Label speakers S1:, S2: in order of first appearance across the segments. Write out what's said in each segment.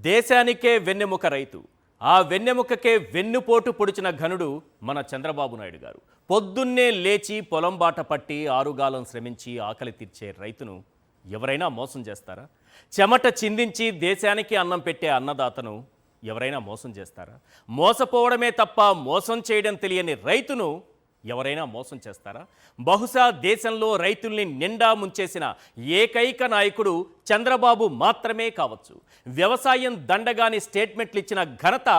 S1: దేశానికే వెన్నెముక రైతు. ఆ వెన్నెముకకే వెన్నుపోటు పొడిచిన ఘనుడు మన చంద్రబాబు నాయుడు గారు. పొద్దున్నే లేచి పొలం బాట పట్టి ఆరుగాలం శ్రమించి ఆకలి తీర్చే రైతును ఎవరైనా మోసం చేస్తారా? చెమట చిందించి దేశానికి అన్నం పెట్టే అన్నదాతను ఎవరైనా మోసం చేస్తారా? మోసపోవడమే తప్ప మోసం చేయడం తెలియని రైతును ఎవరైనా మోసం చేస్తారా? బహుశా దేశంలో రైతుల్ని నిండా ముంచేసిన ఏకైక నాయకుడు చంద్రబాబు మాత్రమే కావచ్చు. వ్యవసాయం దండగాని స్టేట్మెంట్లు ఇచ్చిన ఘనత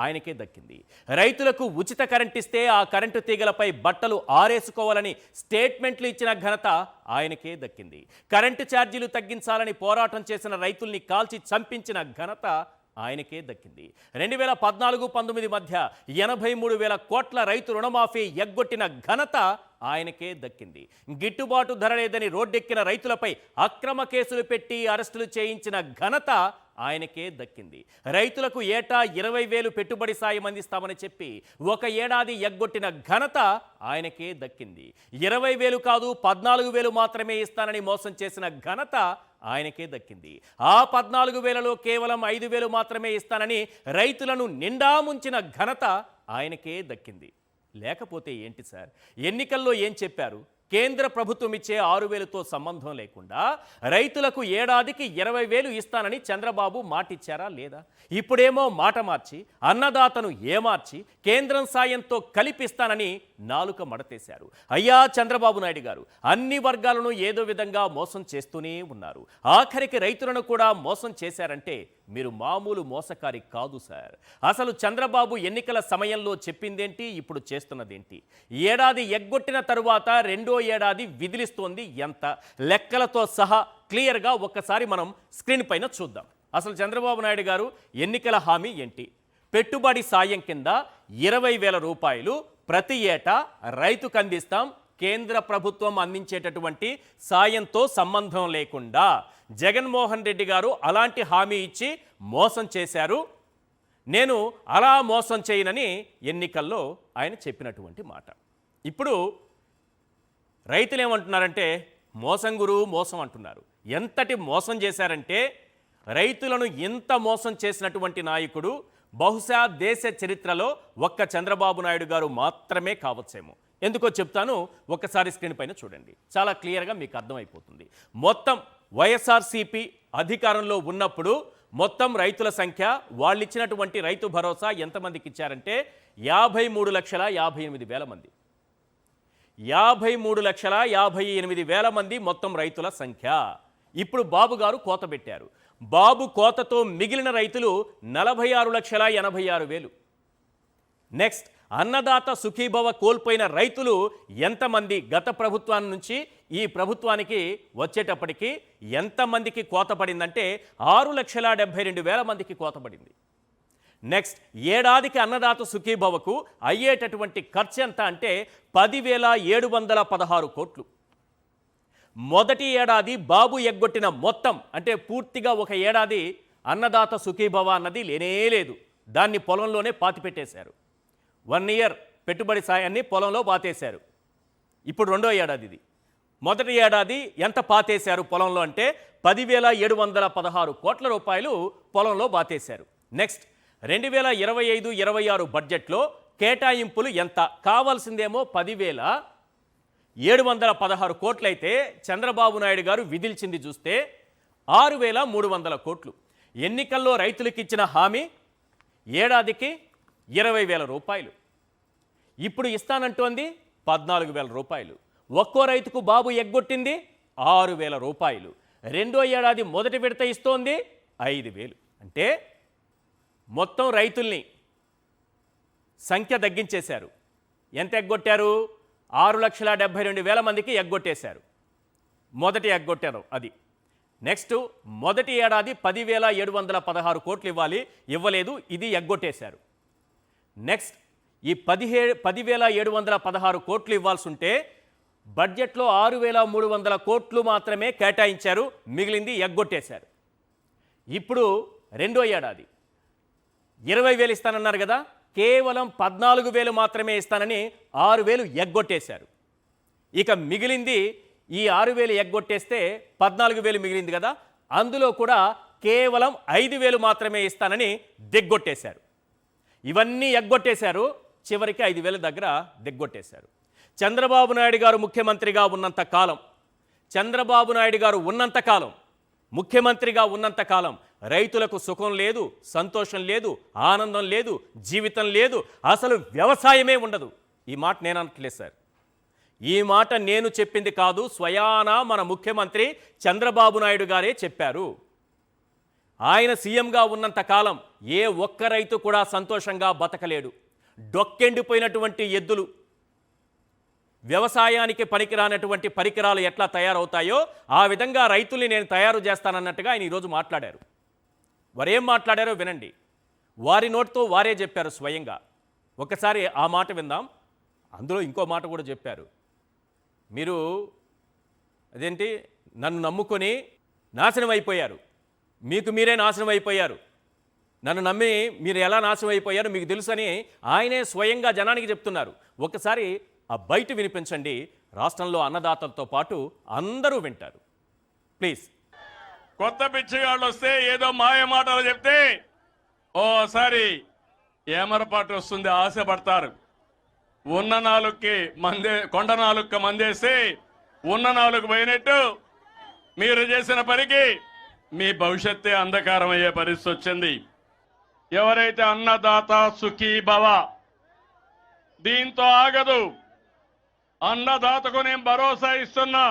S1: ఆయనకే దక్కింది. రైతులకు ఉచిత కరెంట్ ఇస్తే ఆ కరెంటు తీగలపై బట్టలు ఆరేసుకోవాలని స్టేట్మెంట్లు ఇచ్చిన ఘనత ఆయనకే దక్కింది. కరెంటు ఛార్జీలు తగ్గించాలని పోరాటం చేసిన రైతుల్ని కాల్చి చంపించిన ఘనత ఆయనకే దక్కింది. 2014-19 మధ్య 83,000 కోట్ల రైతు రుణమాఫీ ఎగ్గొట్టిన ఘనత ఆయనకే దక్కింది. గిట్టుబాటు ధర లేదని రోడ్డెక్కిన రైతులపై అక్రమ కేసులు పెట్టి అరెస్టులు చేయించిన ఘనత ఆయనకే దక్కింది. రైతులకు ఏటా 20,000 పెట్టుబడి సాయం అందిస్తామని చెప్పి ఒక ఏడాది ఎగ్గొట్టిన ఘనత ఆయనకే దక్కింది. 20,000 కాదు 14,000 మాత్రమే ఇస్తానని మోసం చేసిన ఘనత ఆయనకే దక్కింది. ఆ 14,000లో కేవలం 5,000 మాత్రమే ఇస్తానని రైతులను నిండా ముంచిన ఘనత ఆయనకే దక్కింది. లేకపోతే ఏంటి సార్, ఎన్నికల్లో ఏం చెప్పారు? కేంద్ర ప్రభుత్వం ఇచ్చే 6,000తో సంబంధం లేకుండా రైతులకు ఏడాదికి 20,000 ఇస్తానని చంద్రబాబు మాటిచ్చారా లేదా? ఇప్పుడేమో మాట మార్చి అన్నదాతను ఏమార్చి కేంద్రం సాయంతో కలిపిస్తానని నాలుక మడతేశారు. అయ్యా చంద్రబాబు నాయుడు గారు, అన్ని వర్గాలను ఏదో విధంగా మోసం చేస్తూనే ఉన్నారు. ఆఖరికి రైతులను కూడా మోసం చేశారంటే మీరు మామూలు మోసకారి కాదు సార్. అసలు చంద్రబాబు ఎన్నికల సమయంలో చెప్పిందేంటి, ఇప్పుడు చేస్తున్నదేంటి? ఏడాది ఎగ్గొట్టిన తరువాత రెండో ఏడాది విదిలిస్తోంది ఎంత? లెక్కలతో సహా క్లియర్గా ఒక్కసారి మనం స్క్రీన్ పైన చూద్దాం. అసలు చంద్రబాబు నాయుడు గారు ఎన్నికల హామీ ఏంటి? పెట్టుబడి సాయం కింద 20,000 రూపాయలు ప్రతి ఏటా రైతుకు అందిస్తాం. కేంద్ర ప్రభుత్వం అందించేటటువంటి సాయంతో సంబంధం లేకుండా జగన్మోహన్ రెడ్డి గారు అలాంటి హామీ ఇచ్చి మోసం చేశారు. నేను అలా మోసం చేయనని ఎన్నికల్లో ఆయన చెప్పినటువంటి మాట. ఇప్పుడు రైతులు ఏమంటున్నారంటే మోసం గురు మోసం అంటున్నారు. ఎంతటి మోసం చేశారంటే రైతులను ఇంత మోసం చేసినటువంటి నాయకుడు బహుశా దేశ చరిత్రలో ఒక్క చంద్రబాబు నాయుడు గారు మాత్రమే కావచ్చేమో. ఎందుకో చెప్తాను, ఒక్కసారి స్క్రీన్ పైన చూడండి, చాలా క్లియర్గా మీకు అర్థమైపోతుంది. మొత్తం వైఎస్ఆర్సీపీ అధికారంలో ఉన్నప్పుడు మొత్తం రైతుల సంఖ్య, వాళ్ళు ఇచ్చినటువంటి రైతు భరోసా ఎంతమందికి ఇచ్చారంటే 53,58,000 మంది. 53,58,000 మంది మొత్తం రైతుల సంఖ్య. ఇప్పుడు బాబు గారు కోత పెట్టారు. బాబు కోతతో మిగిలిన రైతులు 46,86,000. నెక్స్ట్, అన్నదాత సుఖీభవ కోల్పోయిన రైతులు ఎంతమంది? గత ప్రభుత్వాన్ని నుంచి ఈ ప్రభుత్వానికి వచ్చేటప్పటికి ఎంతమందికి కోత పడిందంటే 6,72,000 మందికి కోత పడింది. నెక్స్ట్, ఏడాదికి అన్నదాత సుఖీభవకు అయ్యేటటువంటి ఖర్చు ఎంత అంటే 10,716 కోట్లు. మొదటి ఏడాది బాబు ఎగ్గొట్టిన మొత్తం అంటే పూర్తిగా ఒక ఏడాది అన్నదాత సుఖీభవ అన్నది లేనే లేదు. దాన్ని పొలంలోనే పాతిపెట్టేశారు. 1 ఇయర్ పెట్టుబడి సాయాన్ని పొలంలో పాతేశారు. ఇప్పుడు రెండో ఏడాది ఇది. మొదటి ఏడాది ఎంత పాతేశారు పొలంలో అంటే 10,716 కోట్ల రూపాయలు పొలంలో పాతేశారు. నెక్స్ట్, 2025-26 బడ్జెట్లో కేటాయింపులు ఎంత? కావాల్సిందేమో 10,716 కోట్లయితే చంద్రబాబు నాయుడు గారు విధిల్చింది చూస్తే 6,300 కోట్లు. ఎన్నికల్లో రైతులకు ఇచ్చిన హామీ ఏడాదికి 20,000 రూపాయలు. ఇప్పుడు ఇస్తానంటోంది 14,000 రూపాయలు. ఒక్కో రైతుకు బాబు ఎగ్గొట్టింది 6,000 రూపాయలు. రెండో ఏడాది మొదటి విడత ఇస్తోంది 5,000. అంటే మొత్తం రైతుల్ని సంఖ్య తగ్గించేశారు. ఎంత ఎగ్గొట్టారు? 6,72,000 మందికి ఎగ్గొట్టేశారు. మొదటి ఎగ్గొట్టారు అది. నెక్స్ట్, మొదటి ఏడాది 10,716 కోట్లు ఇవ్వలేదు, ఇది ఎగ్గొట్టేశారు. నెక్స్ట్, ఈ 10,716 కోట్లు ఇవ్వాల్సి ఉంటే బడ్జెట్లో 6,300 కోట్లు మాత్రమే కేటాయించారు, మిగిలింది ఎగ్గొట్టేశారు. ఇప్పుడు రెండో ఏడాది 20,000 ఇస్తానన్నారు కదా, కేవలం 14,000 మాత్రమే ఇస్తానని 6,000 ఎగ్గొట్టేశారు. ఇక మిగిలింది ఈ 6,000 ఎగ్గొట్టేస్తే 14,000 మిగిలింది కదా, అందులో కూడా కేవలం 5,000 మాత్రమే ఇస్తానని దిగ్గొట్టేశారు. ఇవన్నీ ఎగ్గొట్టేశారు. చివరికి 5,000 దగ్గర దిగ్గొట్టేశారు. చంద్రబాబు నాయుడు గారు ముఖ్యమంత్రిగా ఉన్నంత కాలం, చంద్రబాబు నాయుడు గారు ఉన్నంత కాలం, ముఖ్యమంత్రిగా ఉన్నంత కాలం రైతులకు సుఖం లేదు, సంతోషం లేదు, ఆనందం లేదు, జీవితం లేదు, అసలు వ్యవసాయమే ఉండదు. ఈ మాట నేను అనట్లేదు సార్. ఈ మాట నేను చెప్పింది కాదు, స్వయానా మన ముఖ్యమంత్రి చంద్రబాబు నాయుడు గారే చెప్పారు. ఆయన సీఎంగా ఉన్నంత కాలం ఏ ఒక్క రైతు కూడా సంతోషంగా బతకలేడు. డొక్కెండిపోయినటువంటి ఎద్దులు, వ్యవసాయానికి పనికిరానటువంటి పరికరాలు ఎట్లా తయారవుతాయో ఆ విధంగా రైతుల్ని నేను తయారు చేస్తానన్నట్టుగా ఆయన ఈరోజు మాట్లాడారు. వారేం మాట్లాడారో వినండి. వారి నోటితో వారే చెప్పారు స్వయంగా. ఒకసారి ఆ మాట విందాం. అందులో ఇంకో మాట కూడా చెప్పారు. మీరు అదేంటి, నన్ను నమ్ముకొని నాశనం అయిపోయారు, మీకు మీరే నాశనం అయిపోయారు, నన్ను నమ్మి మీరు ఎలా నాశనం అయిపోయారో మీకు తెలుసని ఆయనే స్వయంగా జనానికి చెప్తున్నారు. ఒకసారి ఆ బయట వినిపించండి. రాష్ట్రంలో అన్నదాతలతో పాటు అందరూ వింటారు. ప్లీజ్.
S2: కొత్త పిచ్చిగాళ్ళు వస్తే ఏదో మాయ మాటలు చెప్తే ఓసారి ఏమరపాటు వస్తుంది, ఆశపడతారు. ఉన్న నాలుగుకి మందే, కొండ నాలుగుకి మందేసి ఉన్న నాలుగు పోయినట్టు మీరు చేసిన పనికి మీ భవిష్యత్తే అంధకారం అయ్యే పరిస్థితి వచ్చింది. ఎవరైతే అన్నదాత సుఖీ భవ, దీంతో ఆగదు. అన్నదాతకు నేను భరోసా ఇస్తున్నా.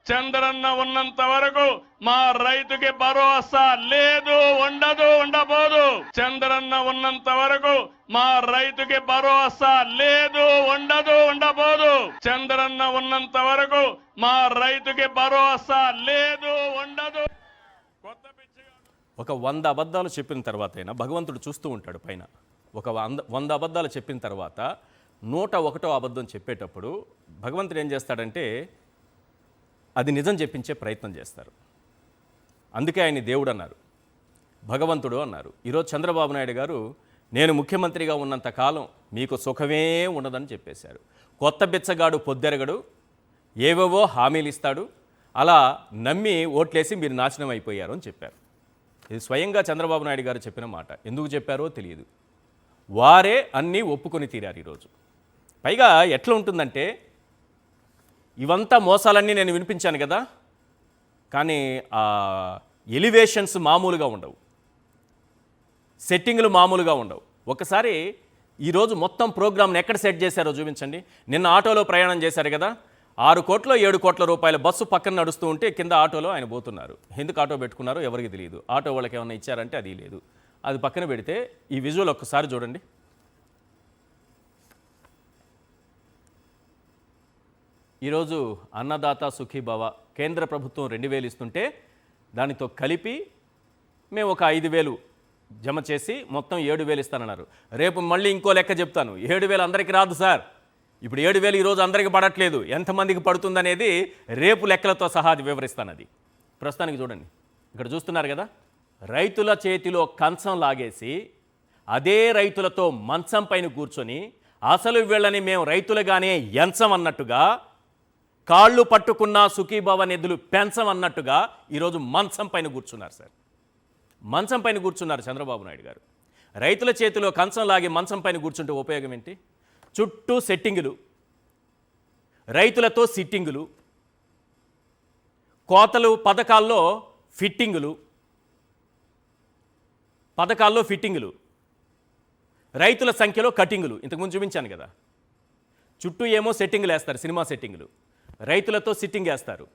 S2: చంద్రన్న ఉన్నంత వరకు మా రైతుకి భరోసా లేదు, ఉండదు, ఉండబోదు. చంద్రన్న ఉన్నంత వరకు మా రైతుకి భరోసా లేదు, ఉండదు, ఉండబోదు. చంద్రన్న ఉన్నంత వరకు మా రైతుకి భరోసా లేదు, ఉండదు. కొత్త
S1: ఒక 100 అబద్ధాలు చెప్పిన తర్వాత అయినా భగవంతుడు చూస్తూ ఉంటాడు పైన. ఒక 100 అబద్ధాలు చెప్పిన తర్వాత 101వ అబద్ధం చెప్పేటప్పుడు భగవంతుడు ఏం చేస్తాడంటే అది నిజం చెప్పించే ప్రయత్నం చేస్తారు. అందుకే ఆయన దేవుడు అన్నారు, భగవంతుడు అన్నారు. ఈరోజు చంద్రబాబు నాయుడు గారు నేను ముఖ్యమంత్రిగా ఉన్నంత కాలం మీకు సుఖమే ఉండదని చెప్పేశారు. కొత్త బిచ్చగాడు పొద్దెరగడు, ఏవేవో హామీలు ఇస్తాడు, అలా నమ్మి ఓట్లేసి మీరు నాశనం అయిపోయారు అని చెప్పారు. ఇది స్వయంగా చంద్రబాబు నాయుడు గారు చెప్పిన మాట. ఎందుకు చెప్పారో తెలియదు. వారే అన్నీ ఒప్పుకొని తీరారు ఈరోజు. పైగా ఎట్లా ఉంటుందంటే, ఇవంతా మోసాలన్నీ నేను వినిపించాను కదా, కానీ ఆ ఎలివేషన్స్ మామూలుగా ఉండవు, సెట్టింగ్లు మామూలుగా ఉండవు. ఒకసారి ఈరోజు మొత్తం ప్రోగ్రామ్ని ఎక్కడ సెట్ చేశారో చూపించండి. నిన్న ఆటోలో ప్రయాణం చేశారు కదా, 6 కోట్ల 7 కోట్ల రూపాయల బస్సు పక్కన నడుస్తూ ఉంటే కింద ఆటోలో ఆయన పోతున్నారు. ఎందుకు ఆటో పెట్టుకున్నారో ఎవరికి తెలియదు. ఆటో వాళ్ళకి ఏమైనా ఇచ్చారంటే అది లేదు. అది పక్కన పెడితే ఈ విజువల్ ఒక్కసారి చూడండి. ఈరోజు అన్నదాత సుఖీభవ కేంద్ర ప్రభుత్వం 2,000 ఇస్తుంటే దానితో కలిపి మేము ఒక 5,000 జమ చేసి మొత్తం 7,000 ఇస్తానన్నారు. రేపు మళ్ళీ ఇంకో లెక్క చెప్తాను. 7,000 అందరికీ రాదు సార్. ఇప్పుడు 7,000 ఈరోజు అందరికీ పడట్లేదు. ఎంతమందికి పడుతుందనేది రేపు లెక్కలతో సహా వివరిస్తాను. అది ప్రస్తుతానికి చూడండి. ఇక్కడ చూస్తున్నారు కదా, రైతుల చేతిలో కంచం లాగేసి అదే రైతులతో మంచం పైన కూర్చొని అసలు వీళ్ళని మేము రైతులుగానే ఎంచం అన్నట్టుగా, కాళ్ళు పట్టుకున్న సుఖీభవ నిధులు పెంచం అన్నట్టుగా ఈరోజు మంచం పైన కూర్చున్నారు సార్. మంచం పైన కూర్చున్నారు చంద్రబాబు నాయుడు గారు. రైతుల చేతిలో కంచం లాగి మంచం పైన కూర్చుంటే ఉపయోగం ఏంటి? చుట్టూ సెట్టింగులు, రైతులతో సిట్టింగులు, కోతలు, పథకాల్లో ఫిట్టింగులు, రైతుల సంఖ్యలో కటింగులు. ఇంతకుముందు చూపించాను కదా. చుట్టూ ఏమో సెట్టింగులు వేస్తారు, సినిమా సెట్టింగులు, రైతులతో సిట్టింగ్ వేస్తారు.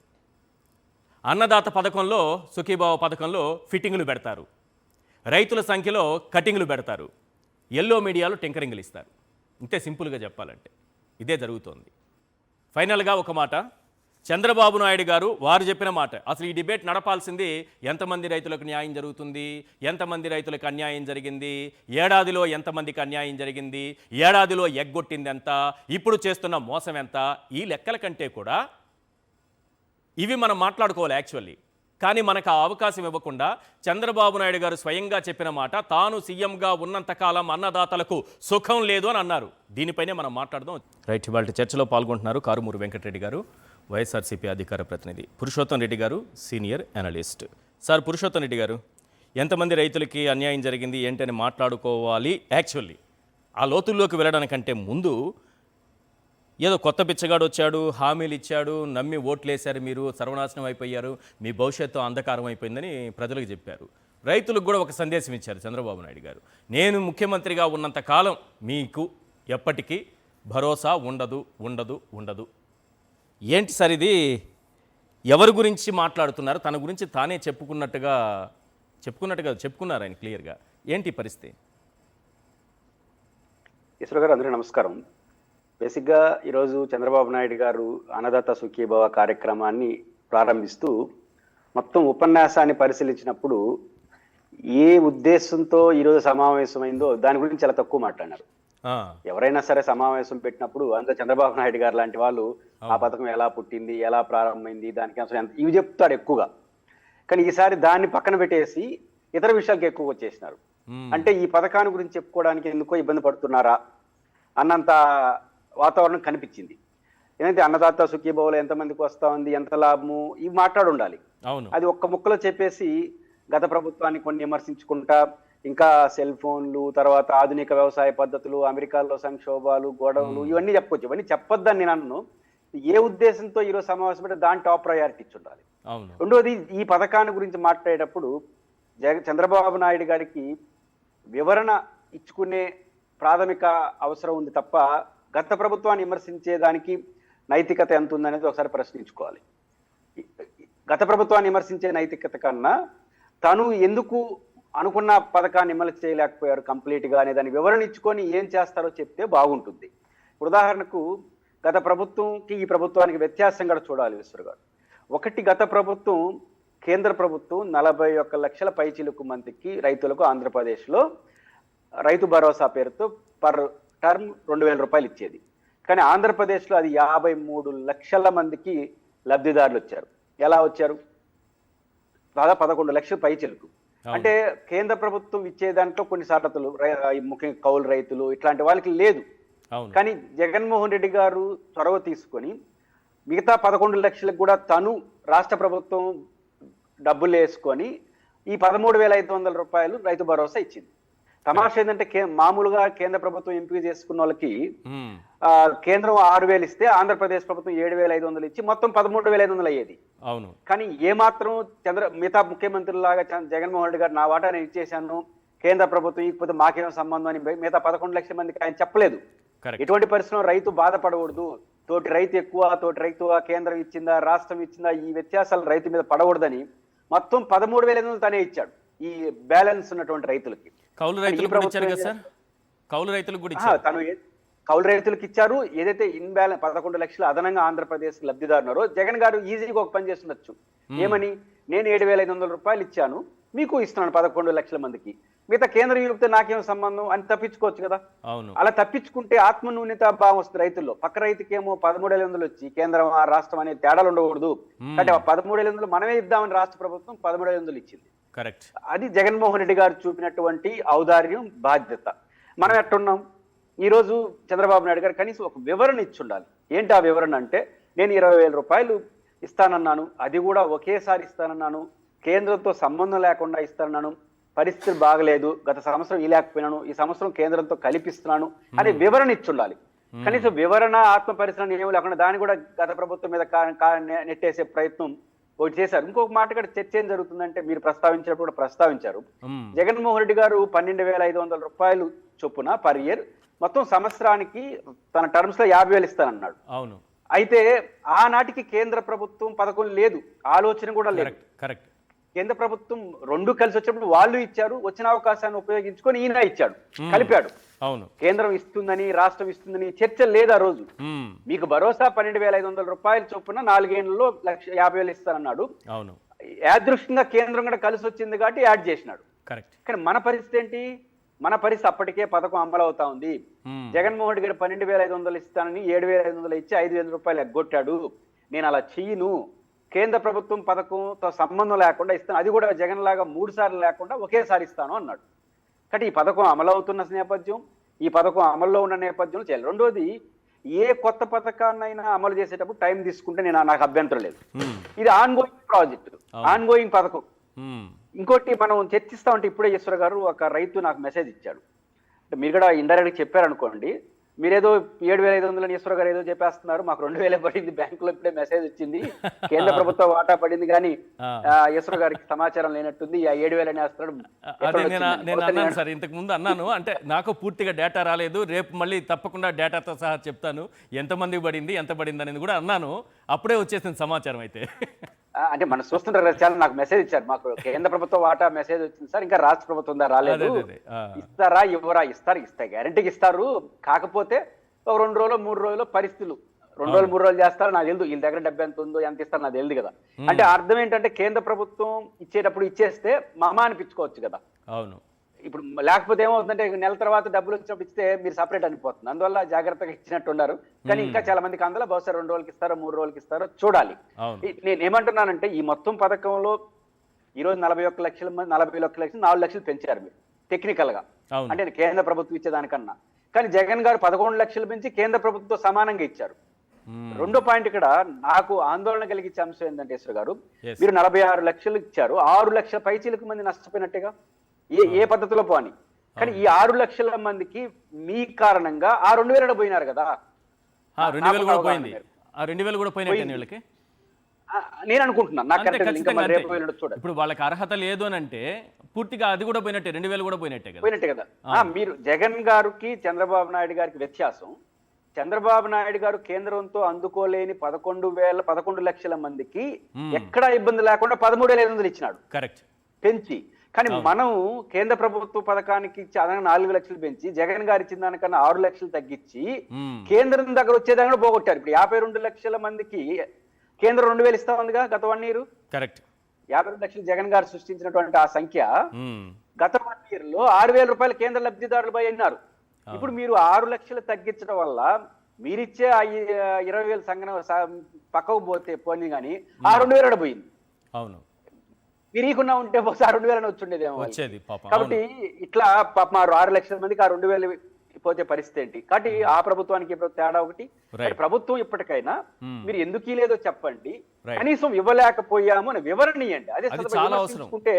S1: అన్నదాత పథకంలో, సుఖీభావ పథకంలో ఫిట్టింగులు పెడతారు, రైతుల సంఖ్యలో కటింగులు పెడతారు, ఎల్లో మీడియాలో టింకరింగ్లు ఇస్తారు. ఇంతే సింపుల్గా చెప్పాలంటే ఇదే జరుగుతోంది. ఫైనల్గా ఒక మాట, చంద్రబాబు నాయుడు గారు వారు చెప్పిన మాట, అసలు ఈ డిబేట్ నడపాల్సింది ఎంతమంది రైతులకు న్యాయం జరుగుతుంది, ఎంతమంది రైతులకు అన్యాయం జరిగింది, ఏడాదిలో ఎంతమందికి అన్యాయం జరిగింది, ఏడాదిలో ఎగ్గొట్టింది ఎంత, ఇప్పుడు చేస్తున్న మోసం ఎంత, ఈ లెక్కల కంటే కూడా ఇవి మనం మాట్లాడుకోవాలి యాక్చువల్లీ. కానీ మనకు ఆ అవకాశం ఇవ్వకుండా చంద్రబాబు నాయుడు గారు స్వయంగా చెప్పిన మాట, తాను సీఎంగా ఉన్నంతకాలం అన్నదాతలకు సుఖం లేదు అని అన్నారు. దీనిపైనే మనం మాట్లాడదాం. రైట్, ఇవాళ చర్చలో పాల్గొంటున్నారు కారుమూరి వెంకటరెడ్డి గారు, వైఎస్ఆర్సీపీ అధికార ప్రతినిధి, పురుషోత్తం రెడ్డి గారు, senior analyst. Sir Purushottam Reddy గారు, ఎంతమంది రైతులకి అన్యాయం జరిగింది ఏంటని మాట్లాడుకోవాలి. యాక్చువల్లీ ఆ లోతుల్లోకి వెళ్ళడానికంటే ముందు ఏదో కొత్త బిచ్చగాడు వచ్చాడు, హామీలు ఇచ్చాడు, నమ్మి ఓట్లేశారు, మీరు సర్వనాశనం అయిపోయారు, మీ భవిష్యత్తు అంధకారం అయిపోయిందని ప్రజలకు చెప్పారు. రైతులకు కూడా ఒక సందేశం ఇచ్చారు చంద్రబాబు నాయుడు గారు. నేను ముఖ్యమంత్రిగా ఉన్నంత కాలం మీకు ఎప్పటికీ భరోసా ఉండదు ఉండదు ఉండదు. ఏంటి సార్ ఇది? ఎవరి గురించి మాట్లాడుతున్నారు? తన గురించి తానే చెప్పుకున్నారు ఆయన క్లియర్గా. ఏంటి పరిస్థితి?
S3: ఈశ్వర్ గారు, అందరికీ నమస్కారం. బేసిక్గా ఈరోజు చంద్రబాబు నాయుడు గారు అన్నదాత సుఖీభవ కార్యక్రమాన్ని ప్రారంభిస్తూ మొత్తం ఉపన్యాసాన్ని పరిశీలించినప్పుడు ఏ ఉద్దేశంతో ఈరోజు సమావేశమైందో దాని గురించి చాలా తక్కువ మాట్లాడినారు. ఎవరైనా సరే సమావేశం పెట్టినప్పుడు అందులో చంద్రబాబు నాయుడు గారు లాంటి వాళ్ళు ఆ పథకం ఎలా పుట్టింది, ఎలా ప్రారంభమైంది, దానికి అసలు ఇవి చెప్తారు ఎక్కువగా. కానీ ఈసారి దాన్ని పక్కన పెట్టేసి ఇతర విషయాలకు ఎక్కువ వచ్చేసినారు. అంటే ఈ పథకాన్ని గురించి చెప్పుకోవడానికి ఎందుకో ఇబ్బంది పడుతున్నారా అన్నంత వాతావరణం కనిపించింది. ఏదైతే అన్నదాత సుఖీభవలో ఎంతమందికి వస్తా ఉంది, ఎంత లాభము, ఇవి మాట్లాడి ఉండాలి. అది ఒక్క ముక్కలో చెప్పేసి గత ప్రభుత్వాన్ని కొన్ని విమర్శించుకుంటా, ఇంకా సెల్ ఫోన్లు, తర్వాత ఆధునిక వ్యవసాయ పద్ధతులు, అమెరికాలో సంక్షోభాలు, గొడవలు, ఇవన్నీ చెప్పొచ్చు. ఇవన్నీ చెప్పొద్దని నేను అన్ను. ఏ ఉద్దేశంతో ఈరోజు సమావేశం పెడితే దాని టాప్ ప్రయారిటీ ఇచ్చి ఉండాలి. రెండోది, ఈ పథకాన్ని గురించి మాట్లాడేటప్పుడు చంద్రబాబు నాయుడు గారికి వివరణ ఇచ్చుకునే ప్రాథమిక అవసరం ఉంది తప్ప గత ప్రభుత్వాన్ని విమర్శించేదానికి నైతికత ఎంత ఉందనేది ఒకసారి ప్రశ్నించుకోవాలి. గత ప్రభుత్వాన్ని విమర్శించే నైతికత కన్నా తను ఎందుకు అనుకున్న పథకాన్ని అమలు చేయలేకపోయారు కంప్లీట్గా అనే దాన్ని వివరణ ఇచ్చుకొని ఏం చేస్తారో చెప్తే బాగుంటుంది. ఉదాహరణకు గత ప్రభుత్వంకి ఈ ప్రభుత్వానికి వ్యత్యాసం కూడా చూడాలి ఈశ్వర్ గారు. ఒకటి, గత ప్రభుత్వం, కేంద్ర ప్రభుత్వం 41 లక్షల పైచిలుకు మందికి రైతులకు ఆంధ్రప్రదేశ్లో రైతు భరోసా పేరుతో పర్ టర్మ్ 2,000 రూపాయలు ఇచ్చేది. కానీ ఆంధ్రప్రదేశ్లో అది 53 లక్షల మందికి లబ్ధిదారులు వచ్చారు. ఎలా వచ్చారు? దాదాపు 11 లక్షల పైచిలుకు. అంటే కేంద్ర ప్రభుత్వం ఇచ్చే దాంట్లో కొన్ని షరతులు, ముఖ్యంగా కౌలు రైతులు ఇట్లాంటి వాళ్ళకి లేదు. కానీ జగన్మోహన్ రెడ్డి గారు చొరవ తీసుకొని మిగతా 11 లక్షలకు కూడా తను రాష్ట్ర ప్రభుత్వం డబ్బులు వేసుకొని ఈ 13,500 రూపాయలు రైతు భరోసా ఇచ్చింది. తమాషా ఏంటంటే మామూలుగా కేంద్ర ప్రభుత్వం ఎంపిక చేసుకున్న వాళ్ళకి కేంద్రం 6,000 ఇస్తే ఆంధ్రప్రదేశ్ ప్రభుత్వం 7,500 ఇచ్చి మొత్తం 13,500 అయ్యేది.
S1: అవును.
S3: కానీ ఏమాత్రం మిగతా ముఖ్యమంత్రులాగా జగన్మోహన్ రెడ్డి గారు నా వాటా నేను ఇచ్చేశాను, కేంద్ర ప్రభుత్వం ఇకపోతే మాకేం సంబంధం అని మిగతా 11 లక్షల మందికి ఆయన చెప్పలేదు. ఎటువంటి పరిస్థితుల్లో రైతు బాధపడకూడదు, తోటి రైతు ఎక్కువ, తోటి రైతు కేంద్రం ఇచ్చిందా, రాష్ట్రం ఇచ్చిందా, ఈ వ్యత్యాసాలు రైతు మీద పడకూడదని మొత్తం 13,500 తనే ఇచ్చాడు ఈ బ్యాలెన్స్ ఉన్నటువంటి రైతులకి.
S1: కౌలు రైతులకు
S3: తను కౌలు రైతులకు ఇచ్చారు. ఏదైతే ఇన్బ్యాలెన్స్ 11 లక్షలు అదనంగా ఆంధ్రప్రదేశ్ లబ్ధిదారున్నారో జగన్ గారు ఈజీగా ఒక పని చేస్తుండొచ్చు. ఏమని, నేను 7,500 రూపాయలు ఇచ్చాను, మీకు ఇస్తున్నాను 11 లక్షల మందికి, మిగతా కేంద్రం ఇరిపితే నాకేం సంబంధం అని తప్పించుకోవచ్చు కదా. అలా తప్పించుకుంటే ఆత్మన్యూన్యత భావం వస్తుంది రైతుల్లో. పక్క రైతుకేమో 13,500 వచ్చి కేంద్రం రాష్ట్రం అనే తేడాలు ఉండకూడదు అంటే 13,500 మనమే ఇద్దామని రాష్ట్ర ప్రభుత్వం 13,500 ఇచ్చింది.
S1: కరెక్ట్.
S3: అది జగన్మోహన్ రెడ్డి గారు చూపినటువంటి ఔదార్యం, బాధ్యత. మనం ఎట్టున్నాం ఈరోజు? చంద్రబాబు నాయుడు గారు కనీసం ఒక వివరణ ఇచ్చి ఉండాలి. ఏంటి ఆ వివరణ అంటే, నేను 20,000 రూపాయలు ఇస్తానన్నాను, అది కూడా ఒకేసారి ఇస్తానన్నాను, కేంద్రంతో సంబంధం లేకుండా ఇస్తానన్నాను, పరిస్థితులు బాగలేదు, గత సంవత్సరం ఇలేకపోయినాను, ఈ సంవత్సరం కేంద్రంతో కలిపిస్తున్నాను అనే వివరణ ఇచ్చి ఉండాలి. కనీసం వివరణ, ఆత్మ పరిశ్రమ ఏమీ లేకుండా దాన్ని కూడా గత ప్రభుత్వం మీద నెట్టేసే ప్రయత్నం ఒకటి చేశారు. ఇంకొక మాట కూడా చర్చ ఏం జరుగుతుందంటే, మీరు ప్రస్తావించినప్పుడు కూడా ప్రస్తావించారు, జగన్మోహన్ రెడ్డి గారు 12,500 రూపాయలు చొప్పున పర్ ఇయర్ మొత్తం సంవత్సరానికి తన టర్మ్స్ లో 50,000 ఇస్తానన్నాడు.
S1: అవును.
S3: అయితే ఆనాటికి కేంద్ర ప్రభుత్వం పథకం లేదు, ఆలోచన కూడా లేదు.
S1: కరెక్ట్.
S3: కేంద్ర ప్రభుత్వం రెండు కలిసి వచ్చినప్పుడు వాళ్ళు ఇచ్చారు, వచ్చిన అవకాశాన్ని ఉపయోగించుకొని ఈయన ఇచ్చాడు, కలిపాడు.
S1: అవును.
S3: కేంద్రం ఇస్తుందని, రాష్ట్రం ఇస్తుందని చర్చ లేదు ఆ రోజు. మీకు భరోసా 12,500 రూపాయలు చొప్పున 4 ఏళ్లలో 1,50,000 ఇస్తానన్నాడు.
S1: అవును.
S3: యాదృష్టంగా కేంద్రం కూడా కలిసి వచ్చింది కాబట్టి యాడ్ చేసినాడు.
S1: కరెక్ట్.
S3: కానీ మన పరిస్థితి ఏంటి? మన పరిస్థితి అప్పటికే పథకం అమలు అవుతా ఉంది. జగన్మోహన్ రెడ్డి గారు 12,500 ఇస్తానని 7,500 ఇచ్చి 5,000 రూపాయలు ఎగ్గొట్టాడు. నేను అలా చెయ్యను, కేంద్ర ప్రభుత్వం పథకంతో సంబంధం లేకుండా ఇస్తాను, అది కూడా జగన్ లాగా 3 సార్లు లేకుండా ఒకేసారి ఇస్తాను అన్నాడు. కాబట్టి ఈ పథకం అమలు అవుతున్న నేపథ్యం, ఈ పథకం అమల్లో ఉన్న నేపథ్యంలో చేయాలి. రెండోది, ఏ కొత్త పథకాన్నైనా అమలు చేసేటప్పుడు టైం తీసుకుంటే నాకు అభ్యంతరం లేదు. ఇది on going project, on going పథకం. ఇంకోటి మనం చర్చిస్తా ఉంటే ఇప్పుడే ఈశ్వర గారు ఒక రైతు నాకు మెసేజ్ ఇచ్చాడు. అంటే మీరు కూడా ఇండైరెక్ట్ చెప్పారనుకోండి, మీరేదో 7,500 ఈశ్వర గారు ఏదో చెప్పేస్తున్నారు, మాకు 2,000 పడింది, బ్యాంకులో ఇప్పుడే మెసేజ్ వచ్చింది, కేంద్ర ప్రభుత్వ వాటా పడింది, కానీ ఈశ్వర గారికి సమాచారం లేనట్టుంది, ఆ 7,000 అని వేస్తున్నాడు.
S1: అదే నేను అన్నాను సార్, ఇంతకు ముందు అన్నాను, అంటే నాకు పూర్తిగా డేటా రాలేదు, రేపు మళ్ళీ తప్పకుండా డేటాతో సహా చెప్తాను ఎంతమందికి పడింది, ఎంత పడింది అనేది కూడా అన్నాను. అప్పుడే వచ్చేసింది సమాచారం అయితే.
S3: అంటే మనం చూస్తుంటారు కదా, చాలా నాకు మెసేజ్ ఇచ్చారు, మాకు కేంద్ర ప్రభుత్వ వాటా మెసేజ్ వచ్చింది సార్, ఇంకా రాష్ట్ర ప్రభుత్వం ఉందా రాలేదు, ఇస్తారా ఇవ్వరా, ఇస్తారు గ్యారంటీకి ఇస్తారు, కాకపోతే ఒక 2 రోజులు 3 రోజులు పరిస్థితులు, 2 రోజులు 3 రోజులు చేస్తారు, నాకు తెలియదు వీళ్ళ దగ్గర డబ్బు ఎంత ఉందో ఎంత ఇస్తారు నాకు తెలియదు కదా. అంటే అర్థం ఏంటంటే కేంద్ర ప్రభుత్వం ఇచ్చేటప్పుడు ఇచ్చేస్తే మామా అనిపించుకోవచ్చు కదా.
S1: అవును,
S3: ఇప్పుడు లేకపోతే ఏమవుతుందంటే నెల తర్వాత డబ్బులు వచ్చినప్పుడు ఇస్తే మీరు సపరేట్ అనిపోతుంది, అందువల్ల జాగ్రత్తగా ఇచ్చినట్టు ఉన్నారు. కానీ ఇంకా చాలా మందికి అందులో బహుశా 2 రోజులకి ఇస్తారో 3 రోజులకి ఇస్తారో చూడాలి. నేను ఏమంటున్నానంటే ఈ మొత్తం పథకంలో ఈరోజు 41 లక్షల మంది 41 లక్షలు 4 లక్షలు పెంచారు మీరు టెక్నికల్ గా, అంటే కేంద్ర ప్రభుత్వం ఇచ్చేదానికన్నా. కానీ జగన్ గారు 11 లక్షలు పెంచి కేంద్ర ప్రభుత్వంతో సమానంగా ఇచ్చారు. రెండో పాయింట్ ఇక్కడ నాకు ఆందోళన కలిగించే అంశం ఏంటంటే ఈశ్వర్ గారు, మీరు 46 లక్షలు ఇచ్చారు, 6 లక్షల పైచీలకు మంది నష్టపోయినట్టుగా ఏ పద్ధతిలో పోని. కానీ ఈ 6 లక్షల మందికి మీ కారణంగా ఆ 2,000 పోయినారు కదా.
S1: 2,000 కూడా పోయింది, 2,000 కూడా పోయినట్టు
S3: నేను అనుకుంటున్నాను.
S1: ఇప్పుడు వాళ్ళకి అర్హత లేదు అని అంటే పూర్తిగా అది కూడా పోయినట్టే, 2,000 కూడా పోయినట్టే కదా.
S3: మీరు జగన్ గారికి చంద్రబాబు నాయుడు గారికి వ్యత్యాసం, చంద్రబాబు నాయుడు గారు కేంద్రంతో అందుకోలేని 11 లక్షల మందికి ఎక్కడా ఇబ్బంది లేకుండా 13,500 ఇచ్చినాడు
S1: కరెక్ట్
S3: పెంచి. కానీ మనం కేంద్ర ప్రభుత్వ పథకానికి ఇచ్చి అదనంగా 4 లక్షలు పెంచి జగన్ గారు ఇచ్చిన దానికన్నా 6 లక్షలు తగ్గించి కేంద్రం దగ్గర వచ్చేదాన్ని కూడా పోగొట్టారు. ఇప్పుడు 52 లక్షల మందికి కేంద్రం 2,000 ఇస్తా ఉందిగా గత 1 year.
S1: కరెక్ట్,
S3: 52 లక్షలు జగన్ గారు సృష్టించినటువంటి ఆ సంఖ్య గత 1 year లో 6,000 రూపాయలు కేంద్ర లబ్ధిదారులపై అన్నారు. ఇప్పుడు మీరు 6 లక్షలు తగ్గించడం వల్ల మీరిచ్చే 20,000 సంఘం పక్కకు పోయింది, కానీ ఆ 2,000 పోయింది.
S1: అవును,
S3: విరీకున్నా ఉంటే బహుశా 2,000 వచ్చుండేదేమో. కాబట్టి ఇట్లా పాప 6 లక్షల మందికి ఆ 2,000 పోతే పరిస్థితి ఏంటి? కాబట్టి ఆ ప్రభుత్వానికి తేడా ఒకటి. ప్రభుత్వం ఇప్పటికైనా మీరు ఎందుకు లేదో చెప్పండి, కనీసం ఇవ్వలేకపోయాము అని వివరణ ఇవ్వండి. అదే తీసుకుంటే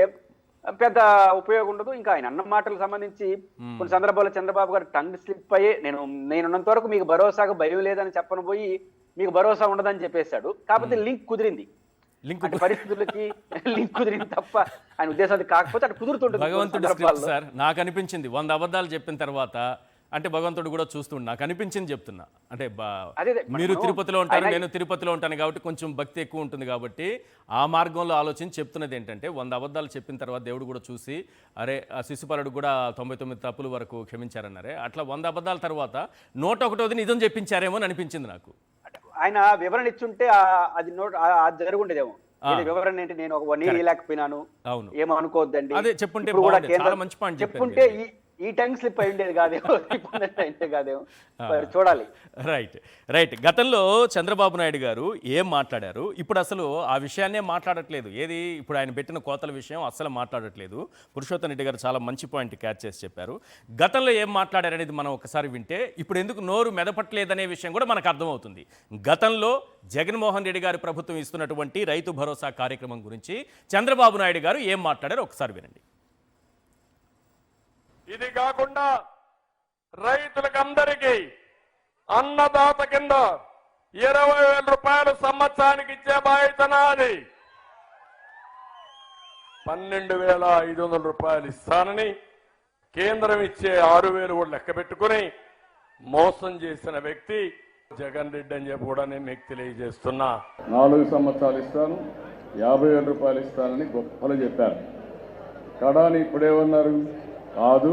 S3: పెద్ద ఉపయోగం ఉండదు. ఇంకా ఆయన అన్న మాటలకు సంబంధించి కొన్ని సందర్భాల్లో చంద్రబాబు గారు టంగ్ స్లిప్ అయ్యే, నేనున్నంత వరకు మీకు భరోసాగా భయం లేదని చెప్పను పోయి మీకు భరోసా ఉండదని చెప్పేశాడు. కాకపోతే లింక్ కుదిరింది, పరిస్థితులకి లింక్ కుదిరింది తప్ప ఆయన ఉద్దేశాలు కాకపోతే అటు కుదురుతుంటుంది.
S1: భగవంతుడు సార్, నాకు అనిపించింది 100 అబద్ధాలు చెప్పిన తర్వాత అంటే భగవంతుడు కూడా చూస్తుండు, నాకు అనిపించింది చెప్తున్నా. అంటే మీరు తిరుపతిలో ఉంటారు, నేను తిరుపతిలో ఉంటాను కాబట్టి కొంచెం భక్తి ఎక్కువ ఉంటుంది కాబట్టి ఆ మార్గంలో ఆలోచించి చెప్తున్నది ఏంటంటే 100 అబద్ధాలు చెప్పిన తర్వాత దేవుడు కూడా చూసి అరే ఆ శిశుపాలుడు కూడా 99 తప్పుల వరకు క్షమించారన్నారే, అట్లా 100 అబద్ధాల తర్వాత 101వ నిజం చెప్పించారేమో అని అనిపించింది నాకు.
S3: ఆయన వివరణ ఇచ్చుంటే అది జరుగుండేదేమో. వివరణ ఏంటి, నేను ఒక 1 year లేకపోయినాను, ఏమో అనుకోవద్దండి,
S1: అదే చెప్పుంటే మంచి పాయింట్
S3: చెప్పుంటే ఈ టంగ్ స్లిప్ అయిండేది కాదేమో, కాదేమో చూడాలి.
S1: రైట్. గతంలో చంద్రబాబు నాయుడు గారు ఏం మాట్లాడారు, ఇప్పుడు అసలు ఆ విషయాన్నే మాట్లాడట్లేదు. ఏది ఇప్పుడు ఆయన పెట్టిన కోతల విషయం అసలు మాట్లాడట్లేదు. పురుషోత్తం రెడ్డి గారు చాలా మంచి పాయింట్ క్యాచ్ చేసి చెప్పారు. గతంలో ఏం మాట్లాడారనేది మనం ఒకసారి వింటే ఇప్పుడు ఎందుకు నోరు మెదపట్లేదనే విషయం కూడా మనకు అర్థమవుతుంది. గతంలో జగన్మోహన్ రెడ్డి గారి ప్రభుత్వం ఇస్తున్నటువంటి రైతు భరోసా కార్యక్రమం గురించి చంద్రబాబు నాయుడు గారు ఏం మాట్లాడారో ఒకసారి వినండి.
S2: ఇది కాకుండా రైతులకందరికీ అన్నదాత కింద 20,000 రూపాయలు సంవత్సరానికి ఇచ్చే బాధ్యత నాది. 12,500 రూపాయలు ఇస్తానని కేంద్రం ఇచ్చే 6,000 కూడా లెక్క పెట్టుకుని మోసం చేసిన వ్యక్తి జగన్ రెడ్డి అని చెప్పి కూడా నేను మీకు తెలియజేస్తున్నా.
S4: 4 సంవత్సరాలు ఇస్తాను, 50,000 రూపాయలు ఇస్తానని గొప్పలు చెప్పారు. కడాని ఇప్పుడేమన్నారు, కాదు